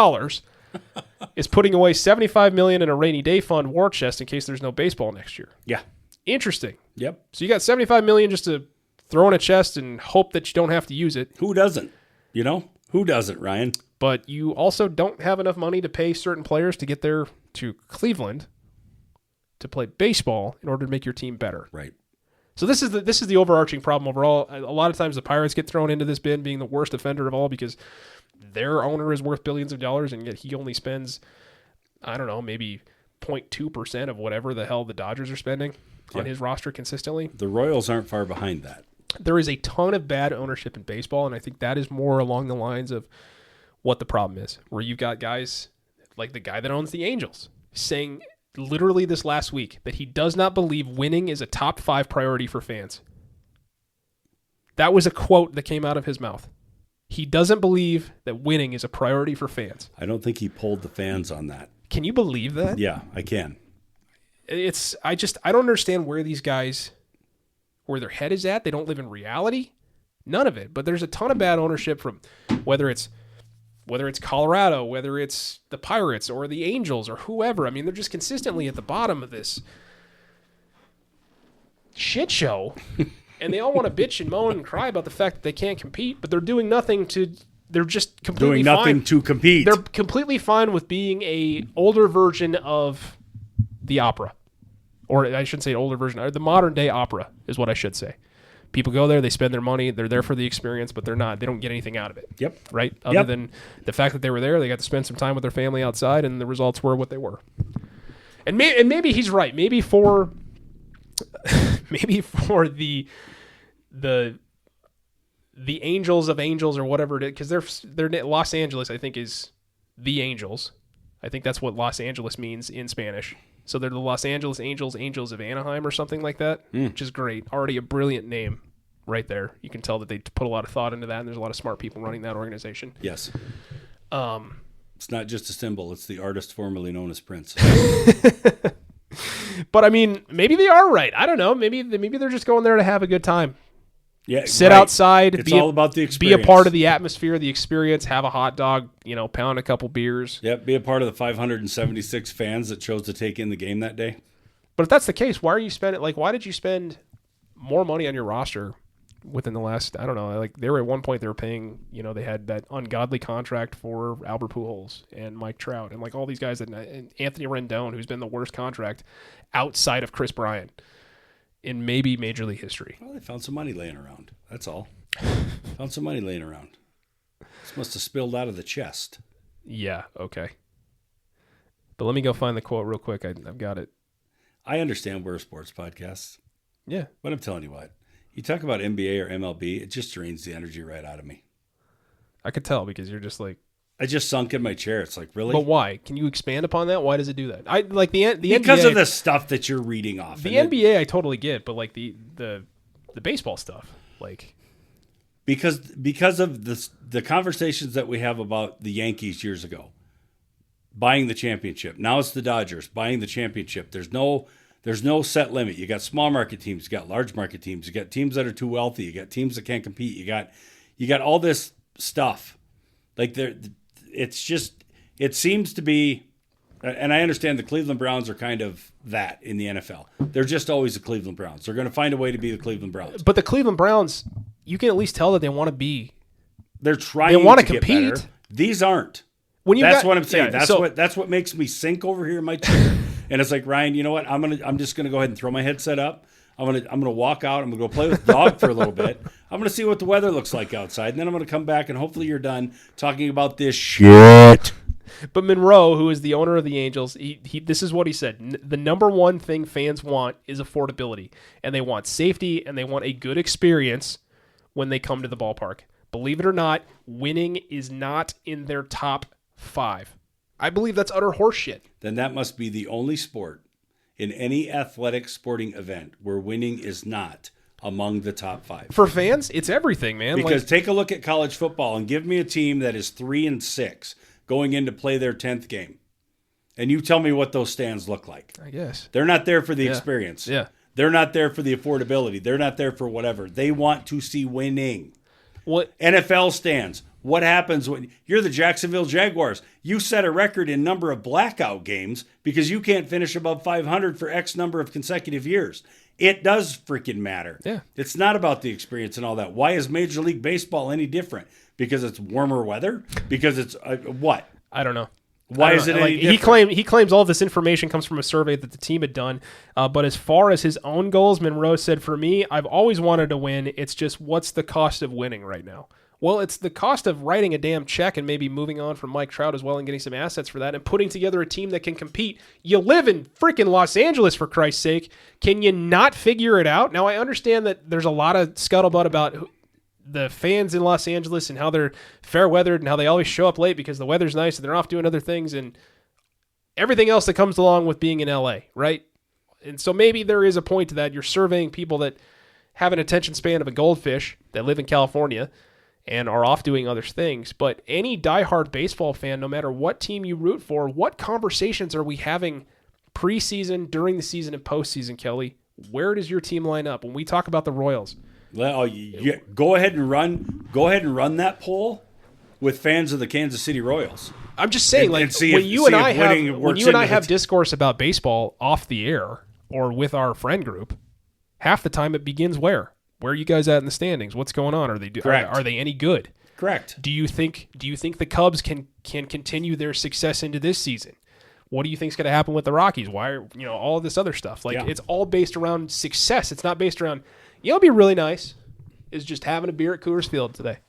is putting away $75 million in a rainy day fund war chest in case there's no baseball next year. Yeah. Interesting. Yep. So you got $75 million just to throw in a chest and hope that you don't have to use it. Who doesn't? You know? Who doesn't, Ryan? But you also don't have enough money to pay certain players to get there to Cleveland to play baseball in order to make your team better. Right. So this is the overarching problem overall. A lot of times the Pirates get thrown into this bin being the worst offender of all because their owner is worth billions of dollars and yet he only spends, I don't know, maybe 0.2% of whatever the hell the Dodgers are spending on his roster consistently. The Royals aren't far behind that. There is a ton of bad ownership in baseball, and I think that is more along the lines of what the problem is, where you've got guys like the guy that owns the Angels saying literally this last week that he does not believe winning is a top 5 priority for fans. That was a quote that came out of his mouth. He doesn't believe that winning is a priority for fans. I don't think he pulled the fans on that. Can you believe that? Yeah, I can. I don't understand where these guys, where their head is at. They don't live in reality. None of it. But there's a ton of bad ownership from whether it's Colorado, whether it's the Pirates or the Angels or whoever. I mean, they're just consistently at the bottom of this shit show. And they all want to bitch and moan and cry about the fact that they can't compete, but they're doing nothing to. They're just completely doing nothing to compete. They're completely fine with being a older version of the opera, or I shouldn't say older version, or the modern day opera is what I should say. People go there, they spend their money, they're there for the experience, but they don't get anything out of it. Yep. Right? Other than the fact that they were there, they got to spend some time with their family outside, and the results were what they were. And maybe he's right. Maybe for the Angels of Angels or whatever it is, because they're Los Angeles, I think, is the Angels. I think that's what Los Angeles means in Spanish. So they're the Los Angeles Angels, Angels of Anaheim or something like that, which is great. Already a brilliant name right there. You can tell that they put a lot of thought into that, and there's a lot of smart people running that organization. Yes. It's not just a symbol. It's the artist formerly known as Prince. But, I mean, maybe they are right. I don't know. Maybe they're just going there to have a good time. Yeah, Sit right. outside. It's all about the Be experience. a part of the atmosphere, the experience, have a hot dog, pound a couple beers. Yep, be a part of the 576 fans that chose to take in the game that day. But if that's the case, why did you spend more money on your roster within the last, I don't know, like they were at one point they were paying, they had that ungodly contract for Albert Pujols and Mike Trout and like all these guys and Anthony Rendon, who's been the worst contract outside of Chris Bryant in maybe Major League history. Well, they found some money laying around. That's all. Found some money laying around. This must have spilled out of the chest. Yeah, okay. But let me go find the quote real quick. I've got it. I understand we're a sports podcast. Yeah. But I'm telling you what. You talk about NBA or MLB, it just drains the energy right out of me. I could tell because you're just like... I just sunk in my chair. It's like, really? But why? Can you expand upon that? Why does it do that? I like the because NBA, of the stuff that you're reading off. The NBA I totally get, but like the baseball stuff, like because of the conversations that we have about the Yankees years ago buying the championship. Now it's the Dodgers buying the championship. There's no set limit. You got small market teams, you got large market teams, you got teams that are too wealthy, you got teams that can't compete. You got all this stuff. Like it seems to be, and I understand the Cleveland Browns are kind of that in the NFL. They're just always the Cleveland Browns. They're going to find a way to be the Cleveland Browns. But the Cleveland Browns, you can at least tell that they want to be. They're trying They want to get compete. better. These aren't. When That's what I'm saying. Yeah, That's what makes me sink over here in my chair. And it's like, Ryan, you know what? I'm just gonna go ahead and throw my headset up. I'm gonna walk out. I'm gonna go play with the dog for a little bit. I'm gonna see what the weather looks like outside, and then I'm gonna come back and hopefully you're done talking about this shit. But Monroe, who is the owner of the Angels, this is what he said. The number one thing fans want is affordability, and they want safety, and they want a good experience when they come to the ballpark. Believe it or not, winning is not in their top 5. I believe that's utter horseshit. Then that must be the only sport in any athletic sporting event where winning is not among the top 5. For fans, it's everything, man. Because take a look at college football and give me a team that is 3-6 going in to play their 10th game. And you tell me what those stands look like. I guess. They're not there for the experience. Yeah. They're not there for the affordability. They're not there for whatever. They want to see winning. What NFL stands. What happens when you're the Jacksonville Jaguars? You set a record in number of blackout games because you can't finish above 500 for X number of consecutive years. It does freaking matter. Yeah. It's not about the experience and all that. Why is Major League Baseball any different? Because it's warmer weather? Because it's what? I don't know. Why is it any different? He claims all of this information comes from a survey that the team had done. But as far as his own goals, Monroe said, for me, I've always wanted to win. It's just what's the cost of winning right now? Well, it's the cost of writing a damn check and maybe moving on from Mike Trout as well and getting some assets for that and putting together a team that can compete. You live in freaking Los Angeles, for Christ's sake. Can you not figure it out? Now, I understand that there's a lot of scuttlebutt about the fans in Los Angeles and how they're fair weathered and how they always show up late because the weather's nice and they're off doing other things and everything else that comes along with being in LA, right? And so maybe there is a point to that. You're surveying people that have an attention span of a goldfish that live in California and are off doing other things. But any diehard baseball fan, no matter what team you root for, what conversations are we having preseason, during the season, and postseason, Kelly? Where does your team line up? When we talk about the Royals, go ahead and run that poll with fans of the Kansas City Royals. I'm just saying, when you and I have discourse about baseball off the air or with our friend group, half the time it begins where? Where are you guys at in the standings? What's going on? Are they any good? Correct. Do you think the Cubs can continue their success into this season? What do you think is going to happen with the Rockies? Why are all of this other stuff? It's all based around success. It's not based around. It'd be really nice is just having a beer at Coors Field today.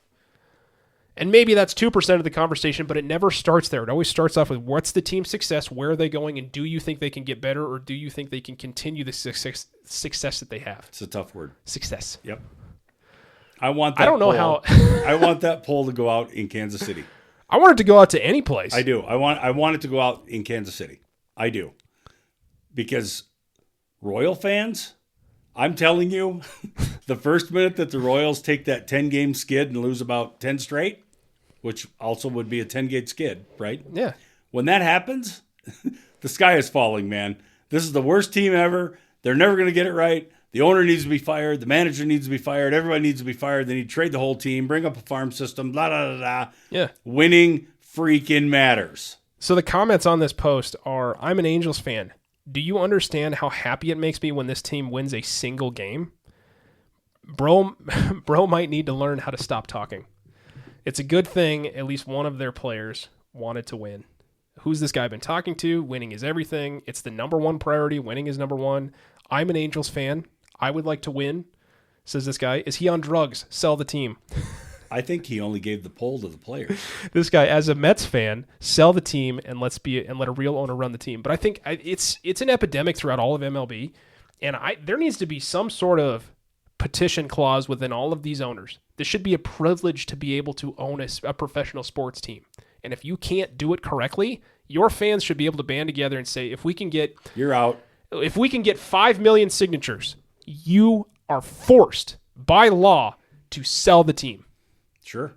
And maybe that's 2% of the conversation, but it never starts there. It always starts off with what's the team's success, where are they going, and do you think they can get better, or do you think they can continue the success that they have? It's a tough word. Success. Yep. I want that I want that poll to go out in Kansas City. I want it to go out to any place. I do. I want it to go out in Kansas City. I do. Because Royal fans, I'm telling you, the first minute that the Royals take that 10-game skid and lose about 10 straight, which also would be a 10-game skid, right? Yeah. When that happens, the sky is falling, man. This is the worst team ever. They're never going to get it right. The owner needs to be fired. The manager needs to be fired. Everybody needs to be fired. They need to trade the whole team, bring up a farm system, blah, blah, blah, blah. Yeah. Winning freaking matters. So the comments on this post are, I'm an Angels fan. Do you understand how happy it makes me when this team wins a single game? Bro might need to learn how to stop talking. It's a good thing at least one of their players wanted to win. Who's this guy been talking to? Winning is everything. It's the number one priority. Winning is number one. I'm an Angels fan. I would like to win, says this guy. Is he on drugs? Sell the team. I think he only gave the poll to the players. This guy, as a Mets fan, sell the team and let a real owner run the team. But I think it's an epidemic throughout all of MLB, and there needs to be some sort of petition clause within all of these owners. This should be a privilege to be able to own a professional sports team. And if you can't do it correctly, your fans should be able to band together and say, you're out. If we can get 5 million signatures, you are forced by law to sell the team. Sure.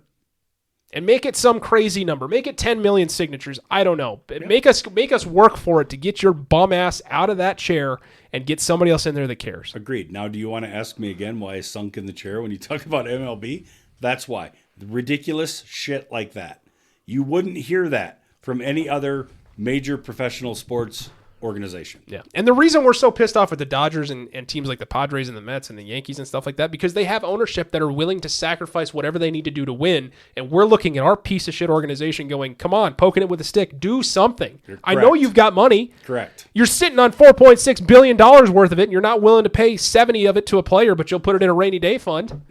And make it some crazy number. Make it 10 million signatures. I don't know. But make us work for it to get your bum ass out of that chair and get somebody else in there that cares. Agreed. Now, do you want to ask me again why I sunk in the chair when you talk about MLB? That's why. The ridiculous shit like that. You wouldn't hear that from any other major professional sports organization. Yeah. And the reason we're so pissed off with the Dodgers and teams like the Padres and the Mets and the Yankees and stuff like that, because they have ownership that are willing to sacrifice whatever they need to do to win. And we're looking at our piece of shit organization going, come on, poking it with a stick, do something. I know you've got money. Correct. You're sitting on $4.6 billion worth of it, and you're not willing to pay 70 of it to a player, but you'll put it in a rainy day fund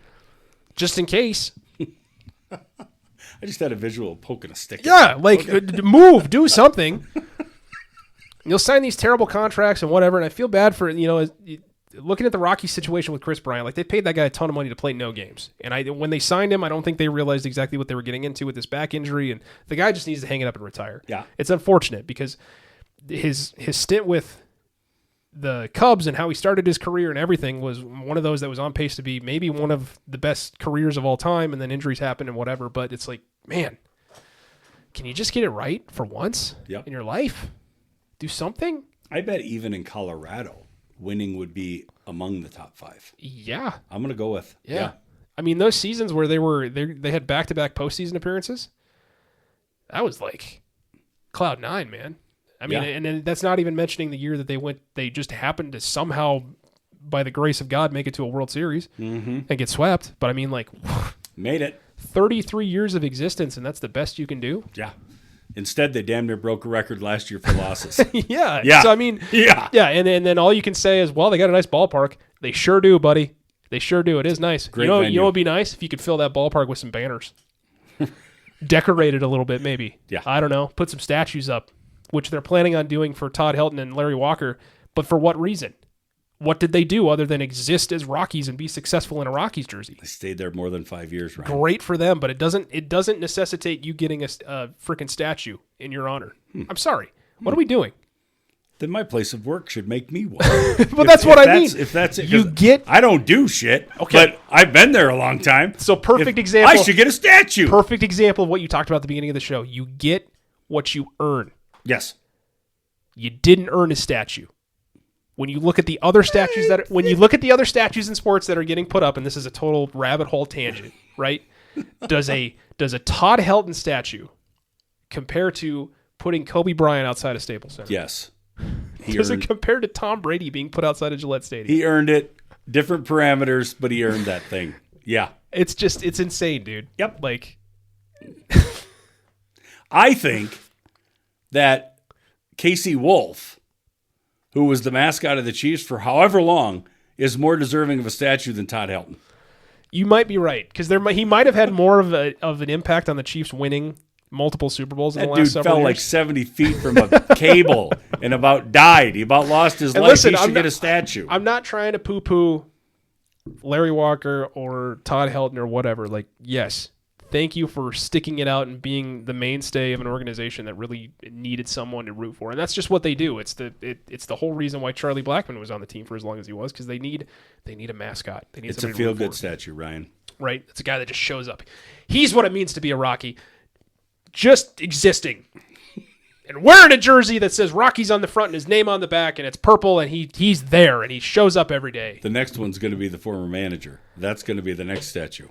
just in case. I just had a visual of poking a stick. Yeah, like move, do something. You'll sign these terrible contracts and whatever, and I feel bad for, looking at the Rockies situation with Chris Bryant. Like, they paid that guy a ton of money to play no games. And when they signed him, I don't think they realized exactly what they were getting into with this back injury, and the guy just needs to hang it up and retire. Yeah. It's unfortunate because his stint with the Cubs and how he started his career and everything was one of those that was on pace to be maybe one of the best careers of all time, and then injuries happen and whatever. But it's like, man, can you just get it right for once in your life? Do something? I bet even in Colorado, winning would be among the top 5. Yeah. I'm going to go with. Yeah. I mean, those seasons where they had back-to-back postseason appearances, that was like cloud 9, man. I mean, and then that's not even mentioning the year that they just happened to somehow, by the grace of God, make it to a World Series and get swept. But I mean, like, made it. 33 years of existence, and that's the best you can do? Yeah. Instead, they damn near broke a record last year for losses. Yeah. Yeah. So, I mean, yeah, and then all you can say is, well, they got a nice ballpark. They sure do, buddy. They sure do. It is nice. Great you know venue. what would be nice? If you could fill that ballpark with some banners. Decorate it a little bit, maybe. Yeah. I don't know. Put some statues up, which they're planning on doing for Todd Helton and Larry Walker. But for what reason? What did they do other than exist as Rockies and be successful in a Rockies jersey? They stayed there more than 5 years, right? Great for them, but it doesn't necessitate you getting a freaking statue in your honor. I'm sorry. What are we doing? Then my place of work should make me one. But that's what I mean. If that's it, you get. I don't do shit. Okay. But I've been there a long time. So perfect example. I should get a statue. Perfect example of what you talked about at the beginning of the show. You get what you earn. Yes. You didn't earn a statue. When you look at the other statues in sports that are getting put up, and this is a total rabbit hole tangent, right? Does a Todd Helton statue compare to putting Kobe Bryant outside of Staples Center? Yes. Does it compare to Tom Brady being put outside of Gillette Stadium? He earned it. Different parameters, but he earned that thing. Yeah. It's insane, dude. Yep. Like, I think that Casey Wolf, who was the mascot of the Chiefs for however long, is more deserving of a statue than Todd Helton. You might be right, because he might have had more of an impact on the Chiefs winning multiple Super Bowls in the last several years. That dude fell like 70 feet from a cable and about died. He about lost his life. Listen, he should get a statue. I'm not trying to poo-poo Larry Walker or Todd Helton or whatever. Like, yes, thank you for sticking it out and being the mainstay of an organization that really needed someone to root for. And that's just what they do. It's the whole reason why Charlie Blackmon was on the team for as long as he was, because they need a mascot. They need it's a feel-good statue, Ryan. Right? It's a guy that just shows up. He's what it means to be a Rocky. Just existing. And wearing a jersey that says Rocky's on the front and his name on the back, and it's purple, and he's there, and he shows up every day. The next one's going to be the former manager. That's going to be the next statue.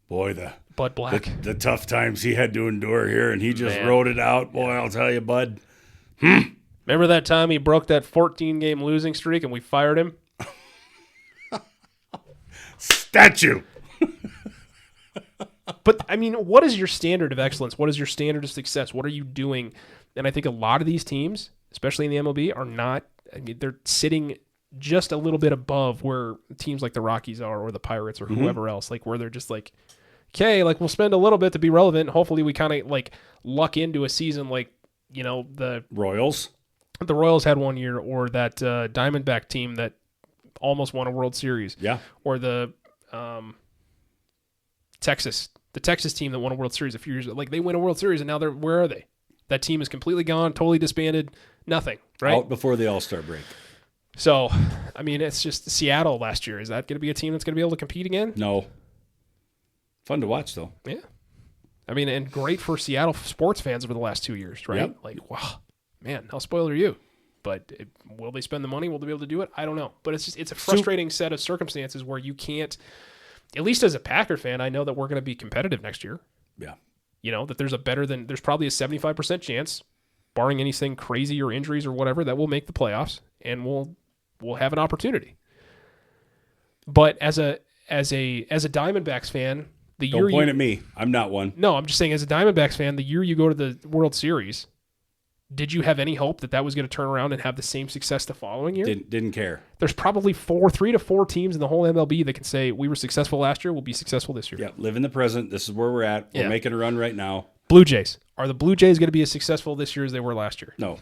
Boy, Bud Black. The tough times he had to endure here, and he just rode it out. Boy, I'll tell you, Bud. Remember that time he broke that 14-game losing streak and we fired him? Statue. But, I mean, what is your standard of excellence? What is your standard of success? What are you doing? And I think a lot of these teams, especially in the MLB, are not – I mean, they're sitting just a little bit above where teams like the Rockies are or the Pirates or whoever else, like where they're just like, okay, like we'll spend a little bit to be relevant. Hopefully we kind of like luck into a season like, you know, the Royals. The Royals had one year, or that Diamondback team that almost won a World Series. Yeah. Or the Texas team that won a World Series a few years ago. Like, they win a World Series, and now where are they? That team is completely gone, totally disbanded, nothing, right? Out before the All-Star break. So, I mean, it's just Seattle last year. Is that going to be a team that's going to be able to compete again? No. Fun to watch, though. Yeah. I mean, and great for Seattle sports fans over the last 2 years, right? Yep. Like, wow, man, how spoiled are you? But will they spend the money? Will they be able to do it? I don't know. But it's a frustrating set of circumstances where you can't, at least as a Packer fan, I know that we're going to be competitive next year. Yeah. that there's probably a 75% chance, barring anything crazy or injuries or whatever, that we'll make the playoffs and we'll have an opportunity. But as a Diamondbacks fan, Don't point at me. I'm not one. No, I'm just saying, as a Diamondbacks fan, the year you go to the World Series, did you have any hope that was going to turn around and have the same success the following year? Didn't care. There's probably 3 to 4 teams in the whole MLB that can say, we were successful last year, we'll be successful this year. Yeah, live in the present. This is where we're at. We're making a run right now. Blue Jays. Are the Blue Jays going to be as successful this year as they were last year? No.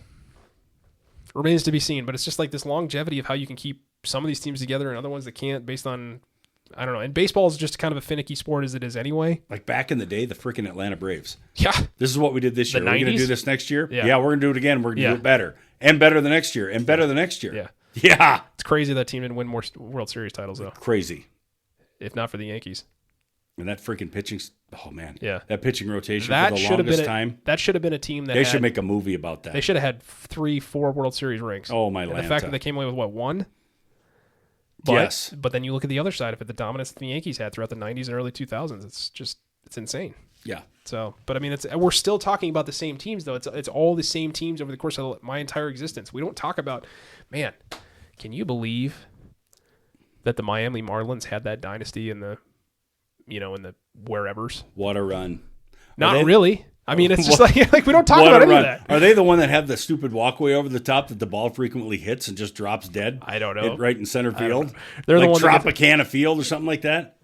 Remains to be seen, but it's just like this longevity of how you can keep some of these teams together and other ones that can't, based on, I don't know. And baseball is just kind of a finicky sport as it is anyway. Like back in the day, the freaking Atlanta Braves. Yeah. This is what we did this year. Are we going to do this next year? Yeah. We're going to do it again. We're going to do it better. And better the next year. And better the next year. Yeah. Yeah. It's crazy that team didn't win more World Series titles, though. Crazy. If not for the Yankees. And that freaking pitching, oh man. Yeah. That pitching rotation for the longest time. That should have been a team that they should make a movie about that. They should have had 3-4 World Series rings. Oh, my and Lanta. the fact that they came away with, one? But, yes. But then you look at the other side of it, the dominance that the Yankees had throughout the 90s and early 2000s. It's insane. Yeah. So, but I mean, we're still talking about the same teams, though. It's all the same teams over the course of my entire existence. We don't talk about, man, can you believe that the Miami Marlins had that dynasty in the wherevers? What a run. Not really. I mean, it's just like we don't talk about any of that. Are they the one that have the stupid walkway over the top that the ball frequently hits and just drops dead? I don't know. Right in center field? They're like the one Tropicana Field or something like that?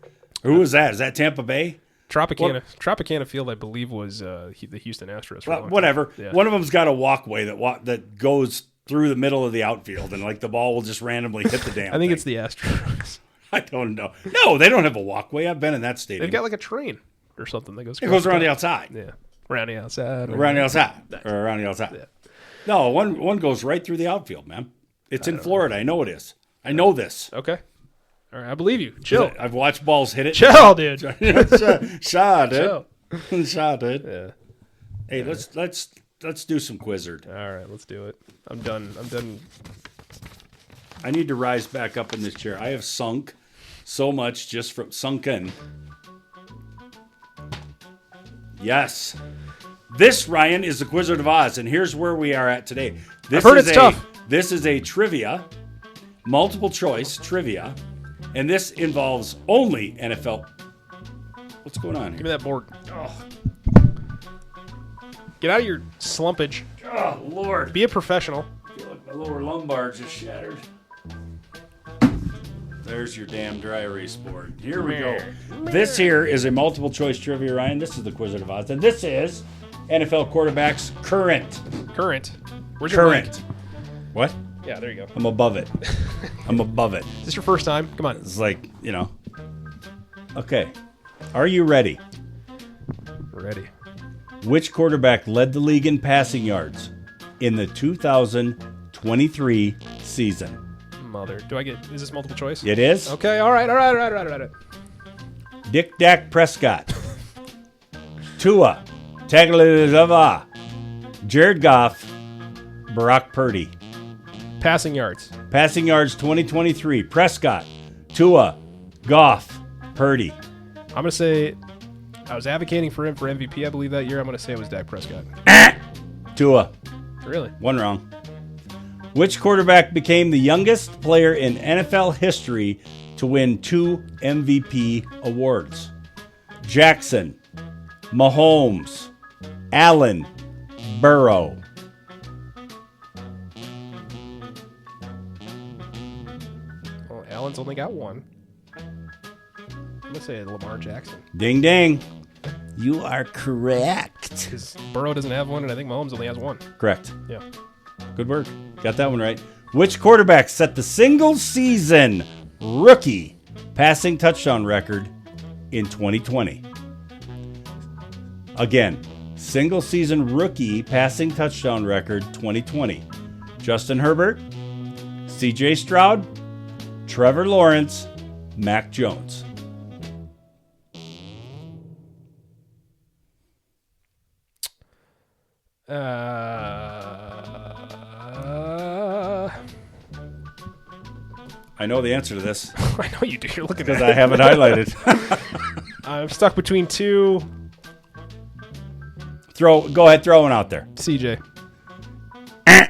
Who was that? Is that Tampa Bay? Tropicana Field, I believe, was the Houston Astros. Well, whatever. Yeah. One of them's got a walkway that goes through the middle of the outfield, and like the ball will just randomly hit the damn I think thing. it's the Astros. I don't know. No, they don't have a walkway. I've been in that stadium. They've got like a train or something that goes. It goes around the outside. Yeah, around the outside. Around the outside. Or around the outside. Yeah. No, one goes right through the outfield, man. It's in Florida. I know it is. I know this. Okay. All right, I believe you. Chill. I've watched balls hit it. Chill, dude. Shot, dude. Chill. Shot, dude. Yeah. Hey, let's do some Quizzard. All right, let's do it. I'm done. I need to rise back up in this chair. I have sunk so much just from sunken. Yes. This, Ryan, is the Quizzard of Oz, and here's where we are at today. I've heard it's tough. This is a trivia, multiple choice trivia, and this involves only NFL. What's going on Give here? me that board. Oh. Get out of your slumpage. Oh, Lord. Be a professional. I feel like my lower lumbar just shattered. There's your damn dry erase board. Here we go. This here is a multiple choice trivia, Ryan. This is the Quizzard of Oz. And this is NFL quarterbacks current. Where's your Current. blank? What? Yeah, there you go. I'm above it. I'm above it. Is this your first time? Come on. It's like, Okay. Are you ready? Ready. Which quarterback led the league in passing yards in the 2023 season? Mother. Is this multiple choice? It is. Okay, all right. Dick Dak Prescott, Tua Tagovailoa, Jared Goff, Brock Purdy. Passing yards. Passing yards 2023. Prescott, Tua, Goff, Purdy. I'm going to say I was advocating for him for MVP, I believe, that year. I'm going to say it was Dak Prescott. Tua. Really? One wrong. Which quarterback became the youngest player in NFL history to win 2 MVP awards? Jackson, Mahomes, Allen, Burrow. Well, Allen's only got one. I'm going to say Lamar Jackson. Ding, ding. You are correct. Because Burrow doesn't have one, and I think Mahomes only has one. Correct. Yeah. Good work. Got that one right. Which quarterback set the single season rookie passing touchdown record in 2020? Again, single season rookie passing touchdown record 2020. Justin Herbert, CJ Stroud, Trevor Lawrence, Mac Jones. I know the answer to this. I know you do. You're looking at Because it. I have it highlighted. I'm stuck between two. Go ahead, throw one out there. CJ.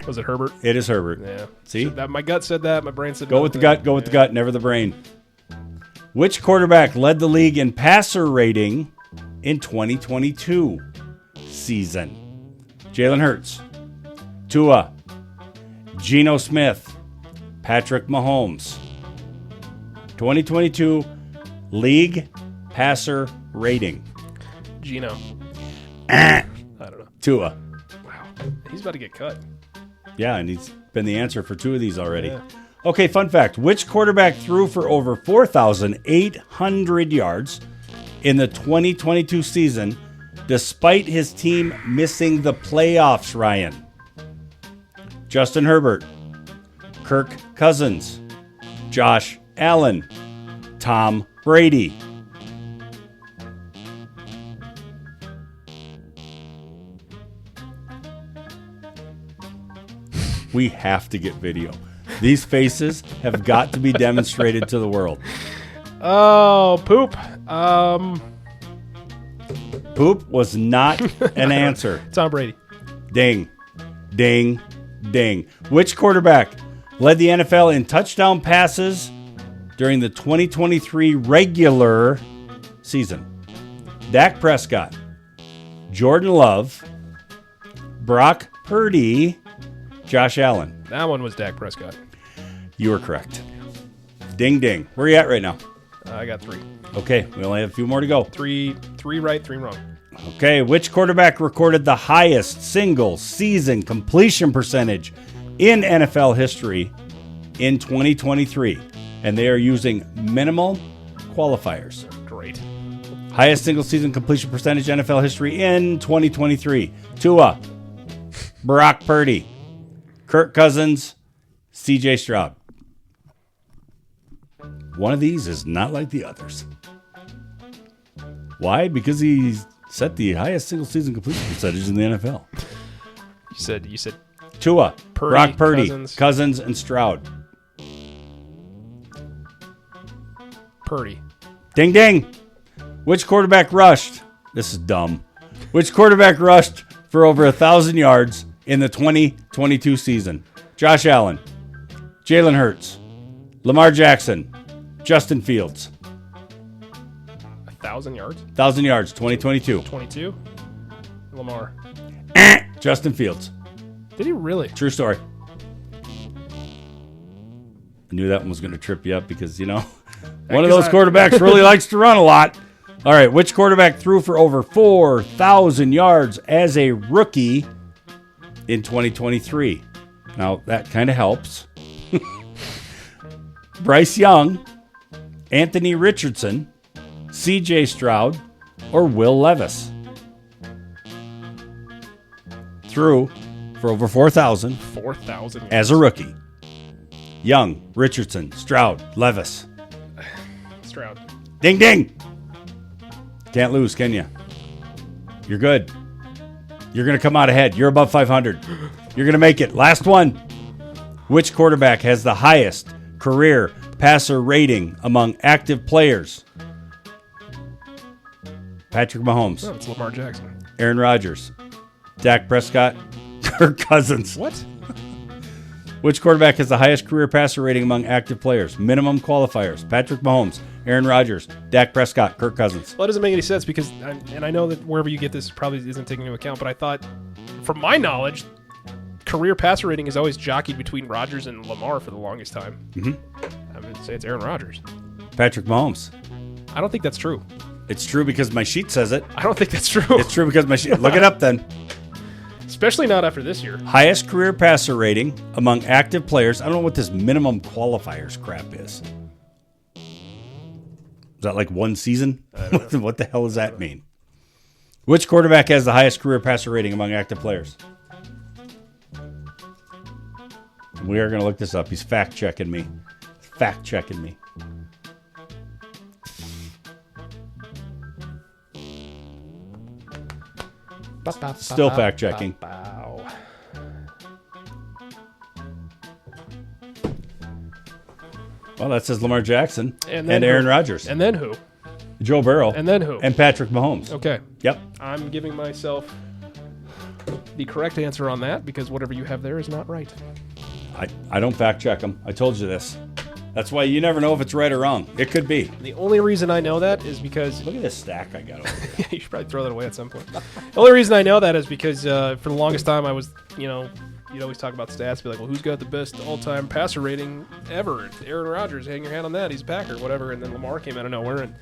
Was it Herbert? It is Herbert. Yeah. See? That, my gut said that. My brain said Go with the gut. Go with the gut. Never the brain. Which quarterback led the league in passer rating in 2022 season? Jalen Hurts, Tua, Geno Smith, Patrick Mahomes. 2022 league passer rating. Geno. I don't know. Tua. Wow. He's about to get cut. Yeah, and he's been the answer for 2 of these already. Yeah. Okay, fun fact. Which quarterback threw for over 4,800 yards in the 2022 season despite his team missing the playoffs, Ryan? Justin Herbert, Kirk Cousins, Josh Allen, Tom Brady. We have to get video. These faces have got to be demonstrated to the world. Oh, poop. Poop was not an answer. Tom Brady. Ding. Ding. Ding. Which quarterback led the NFL in touchdown passes during the 2023 regular season? Dak Prescott, Jordan Love, Brock Purdy, Josh Allen. That one was Dak Prescott. You were correct. Ding, ding. Where are you at right now? I got 3. Okay, we only have a few more to go. 3 right, 3 wrong. Okay, which quarterback recorded the highest single season completion percentage in NFL history in 2023? And they are using minimal qualifiers. Great. Highest single season completion percentage NFL history in 2023. Tua, Brock Purdy, Kirk Cousins, CJ Stroud. One of these is not like the others. Why? Because he set the highest single season completion percentage in the NFL. You said Tua, Purdy, Brock Purdy, Cousins. and Stroud. Purdy. Ding, ding. Which quarterback rushed? This is dumb. Which quarterback rushed for over 1,000 yards in the 2022 season? Josh Allen, Jalen Hurts, Lamar Jackson, Justin Fields. 1,000 yards? 1,000 yards, 2022. 22? Lamar. Justin Fields. Did he really? True story. I knew that one was going to trip you up because, one of those quarterbacks really likes to run a lot. All right, which quarterback threw for over 4,000 yards as a rookie in 2023? Now, that kind of helps. Bryce Young, Anthony Richardson, CJ Stroud, or Will Levis? Threw for over 4,000 4,000 as a rookie. Young, Richardson, Stroud, Levis. Stroud. Ding, ding. Can't lose, can you? You're good. You're going to come out ahead. You're above 500. You're going to make it. Last one. Which quarterback has the highest career passer rating among active players? Patrick Mahomes. Oh, it's Lamar Jackson. Aaron Rodgers. Dak Prescott. Kirk Cousins. What? Which quarterback has the highest career passer rating among active players? Minimum qualifiers. Patrick Mahomes, Aaron Rodgers, Dak Prescott, Kirk Cousins. Well, that doesn't make any sense because, and I know that wherever you get this probably isn't taken into account, but I thought, from my knowledge, career passer rating is always jockeyed between Rodgers and Lamar for the longest time. Mm-hmm. I would say it's Aaron Rodgers. Patrick Mahomes. I don't think that's true. It's true because my sheet says it. I don't think that's true. It's true because my sheet. Look it up then. Especially not after this year. Highest career passer rating among active players. I don't know what this minimum qualifiers crap is. Is that like one season? What the hell does that mean? Which quarterback has the highest career passer rating among active players? We are going to look this up. He's fact-checking me. Fact-checking me. Still fact-checking. Well, that says Lamar Jackson and Aaron Rodgers. And then who? Joe Burrow. And then who? And Patrick Mahomes. Okay. Yep. I'm giving myself the correct answer on that because whatever you have there is not right. I don't fact check them. I told you this. That's why you never know if it's right or wrong. It could be. The only reason I know that is because... Look at this stack I got over here. You should probably throw that away at some point. The only reason I know that is because for the longest time I was, you'd always talk about stats, be like, well, who's got the best all-time passer rating ever? It's Aaron Rodgers. Hang your hat on that. He's a Packer, whatever. And then Lamar came out of nowhere. And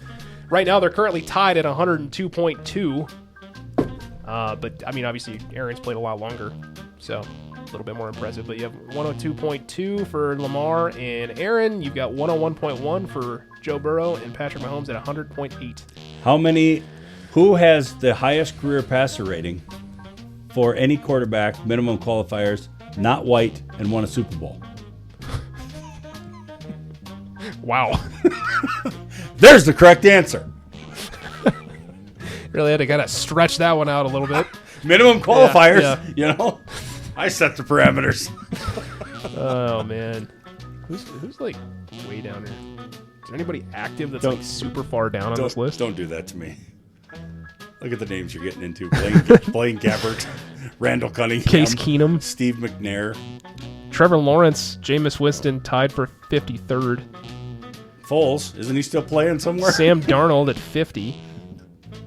right now they're currently tied at 102.2. But, I mean, obviously Aaron's played a lot longer, so a little bit more impressive. But you have 102.2 for Lamar and Aaron. You've got 101.1 for Joe Burrow and Patrick Mahomes at 100.8. Who has the highest career passer rating for any quarterback, minimum qualifiers, not white, and won a Super Bowl? Wow. There's the correct answer. Really had to kind of stretch that one out a little bit. Minimum qualifiers, yeah. I set the parameters. Oh, man. Who's like way down here? Is there anybody active that's like super far down on this list? Don't do that to me. Look at the names you're getting into. Blaine Gabbert, Randall Cunningham, Case Keenum, Steve McNair, Trevor Lawrence, Jameis Winston tied for 53rd. Foles, isn't he still playing somewhere? Sam Darnold at 50.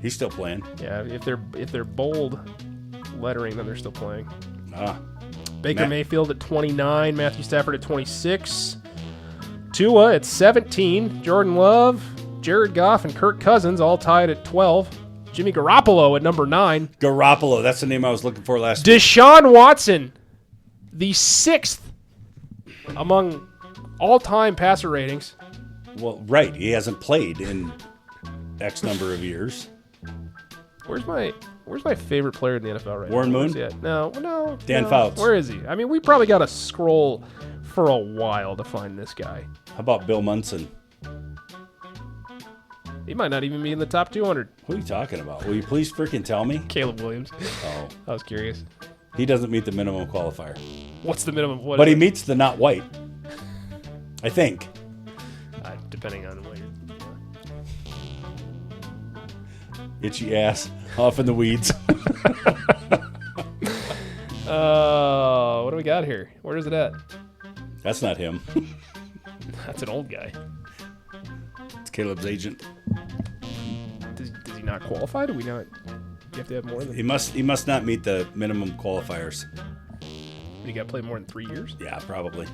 He's still playing. Yeah, if they're bold lettering, then they're still playing. Baker Mayfield at 29, Matthew Stafford at 26, Tua at 17, Jordan Love, Jared Goff, and Kirk Cousins all tied at 12. Jimmy Garoppolo at number 9. Garoppolo, that's the name I was looking for last week. Deshaun Watson, the 6th among all-time passer ratings. Well, right. He hasn't played in X number of years. Where's my favorite player in the NFL right Warren now? Moon? No. Dan Fouts. Where is he? I mean, we probably got to scroll for a while to find this guy. How about Bill Munson? He might not even be in the top 200. What are you talking about? Will you please freaking tell me? Caleb Williams. Oh. I was curious. He doesn't meet the minimum qualifier. What's the minimum? But he meets the not white. I think. Depending on what you're... Itchy ass. Off in the weeds. What do we got here? Where is it at? That's not him. That's an old guy. It's Caleb's agent. Does he not qualify? Do we not? You have to have more than... He must not meet the minimum qualifiers. You got to play more than 3 years? Yeah, probably.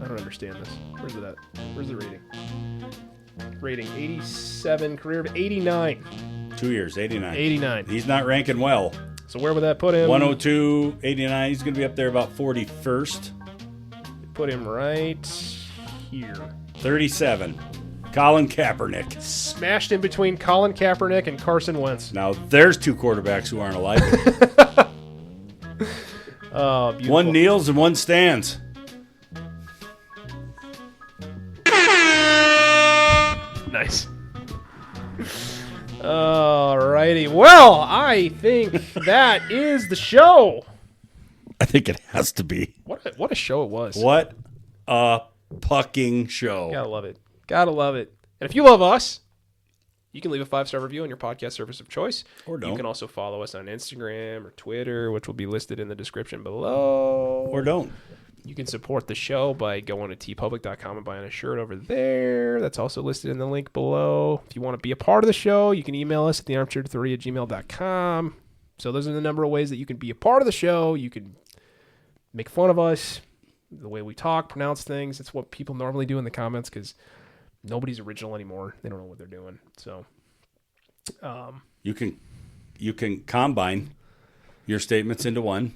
I don't understand this. Where's it at? Where's the rating? Rating 87, career of 89. 2 years, 89. 89. He's not ranking well. So where would that put him? 102, 89. He's going to be up there about 41st. Put him right here. 37. Colin Kaepernick. Smashed in between Colin Kaepernick and Carson Wentz. Now, there's two quarterbacks who aren't alike. Oh, beautiful. One kneels and one stands. Nice. Alrighty. Well, I think that is the show. I think it has to be. What a show it was. What a fucking show. Gotta love it. Gotta love it. And if you love us, you can leave a 5-star review on your podcast service of choice. Or don't. You can also follow us on Instagram or Twitter, which will be listed in the description below. Or don't. You can support the show by going to tpublic.com and buying a shirt over there. That's also listed in the link below. If you want to be a part of the show, you can email us at thearmchair3@gmail.com. So those are the number of ways that you can be a part of the show. You can make fun of us, the way we talk, pronounce things. It's what people normally do in the comments because nobody's original anymore. They don't know what they're doing. So you can combine your statements into one.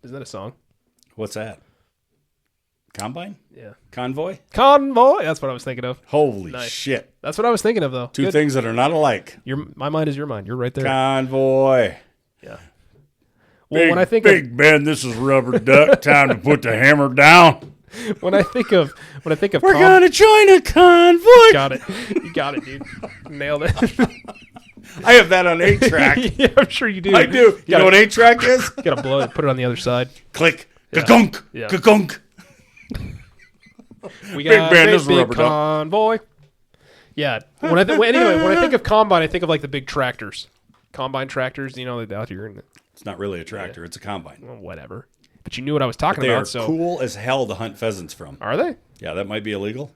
Isn't that a song? What's that? Combine? Yeah. Convoy? Convoy. That's what I was thinking of. Holy Nice. shit. That's what I was thinking of, though. Two Good. things that are not alike. My mind is your mind. You're right there. Convoy. Yeah. Well, when I think Big Ben, this is Rubber Duck. Time to put the hammer down. when I think of We're gonna join a convoy. Got it. You got it, dude. Nailed it. I have that on 8-track. Yeah, I'm sure you do. I do. You know what 8-track is? Gotta blow it. Put it on the other side. Click. Yeah. Ka-gunk. Yeah. Ka-gunk. We got Ben, a this is big Rubber Duck. convoy. Yeah. When I think of combine, I think of like the big tractors, combine tractors. You know, out here. It's not really a tractor; it's a combine. Well, whatever. But you knew what I was talking They about. are So cool as hell to hunt pheasants from. Are they? Yeah, that might be illegal.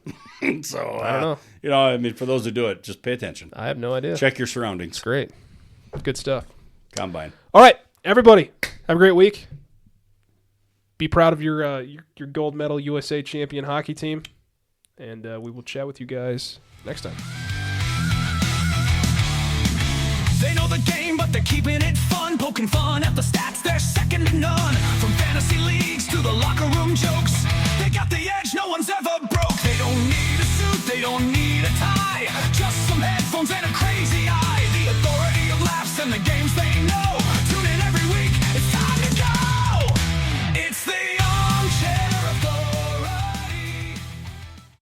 So I don't know. You know, I mean, for those who do it, just pay attention. I have no idea. Check your surroundings. Great. Good stuff. Combine. All right, everybody, have a great week. Be proud of your gold medal USA champion hockey team, and we will chat with you guys next time. They know the game, but they're keeping it fun. Poking fun at the stats, they're second to none. From fantasy leagues to the locker room jokes, they got the edge no one's ever broke. They don't need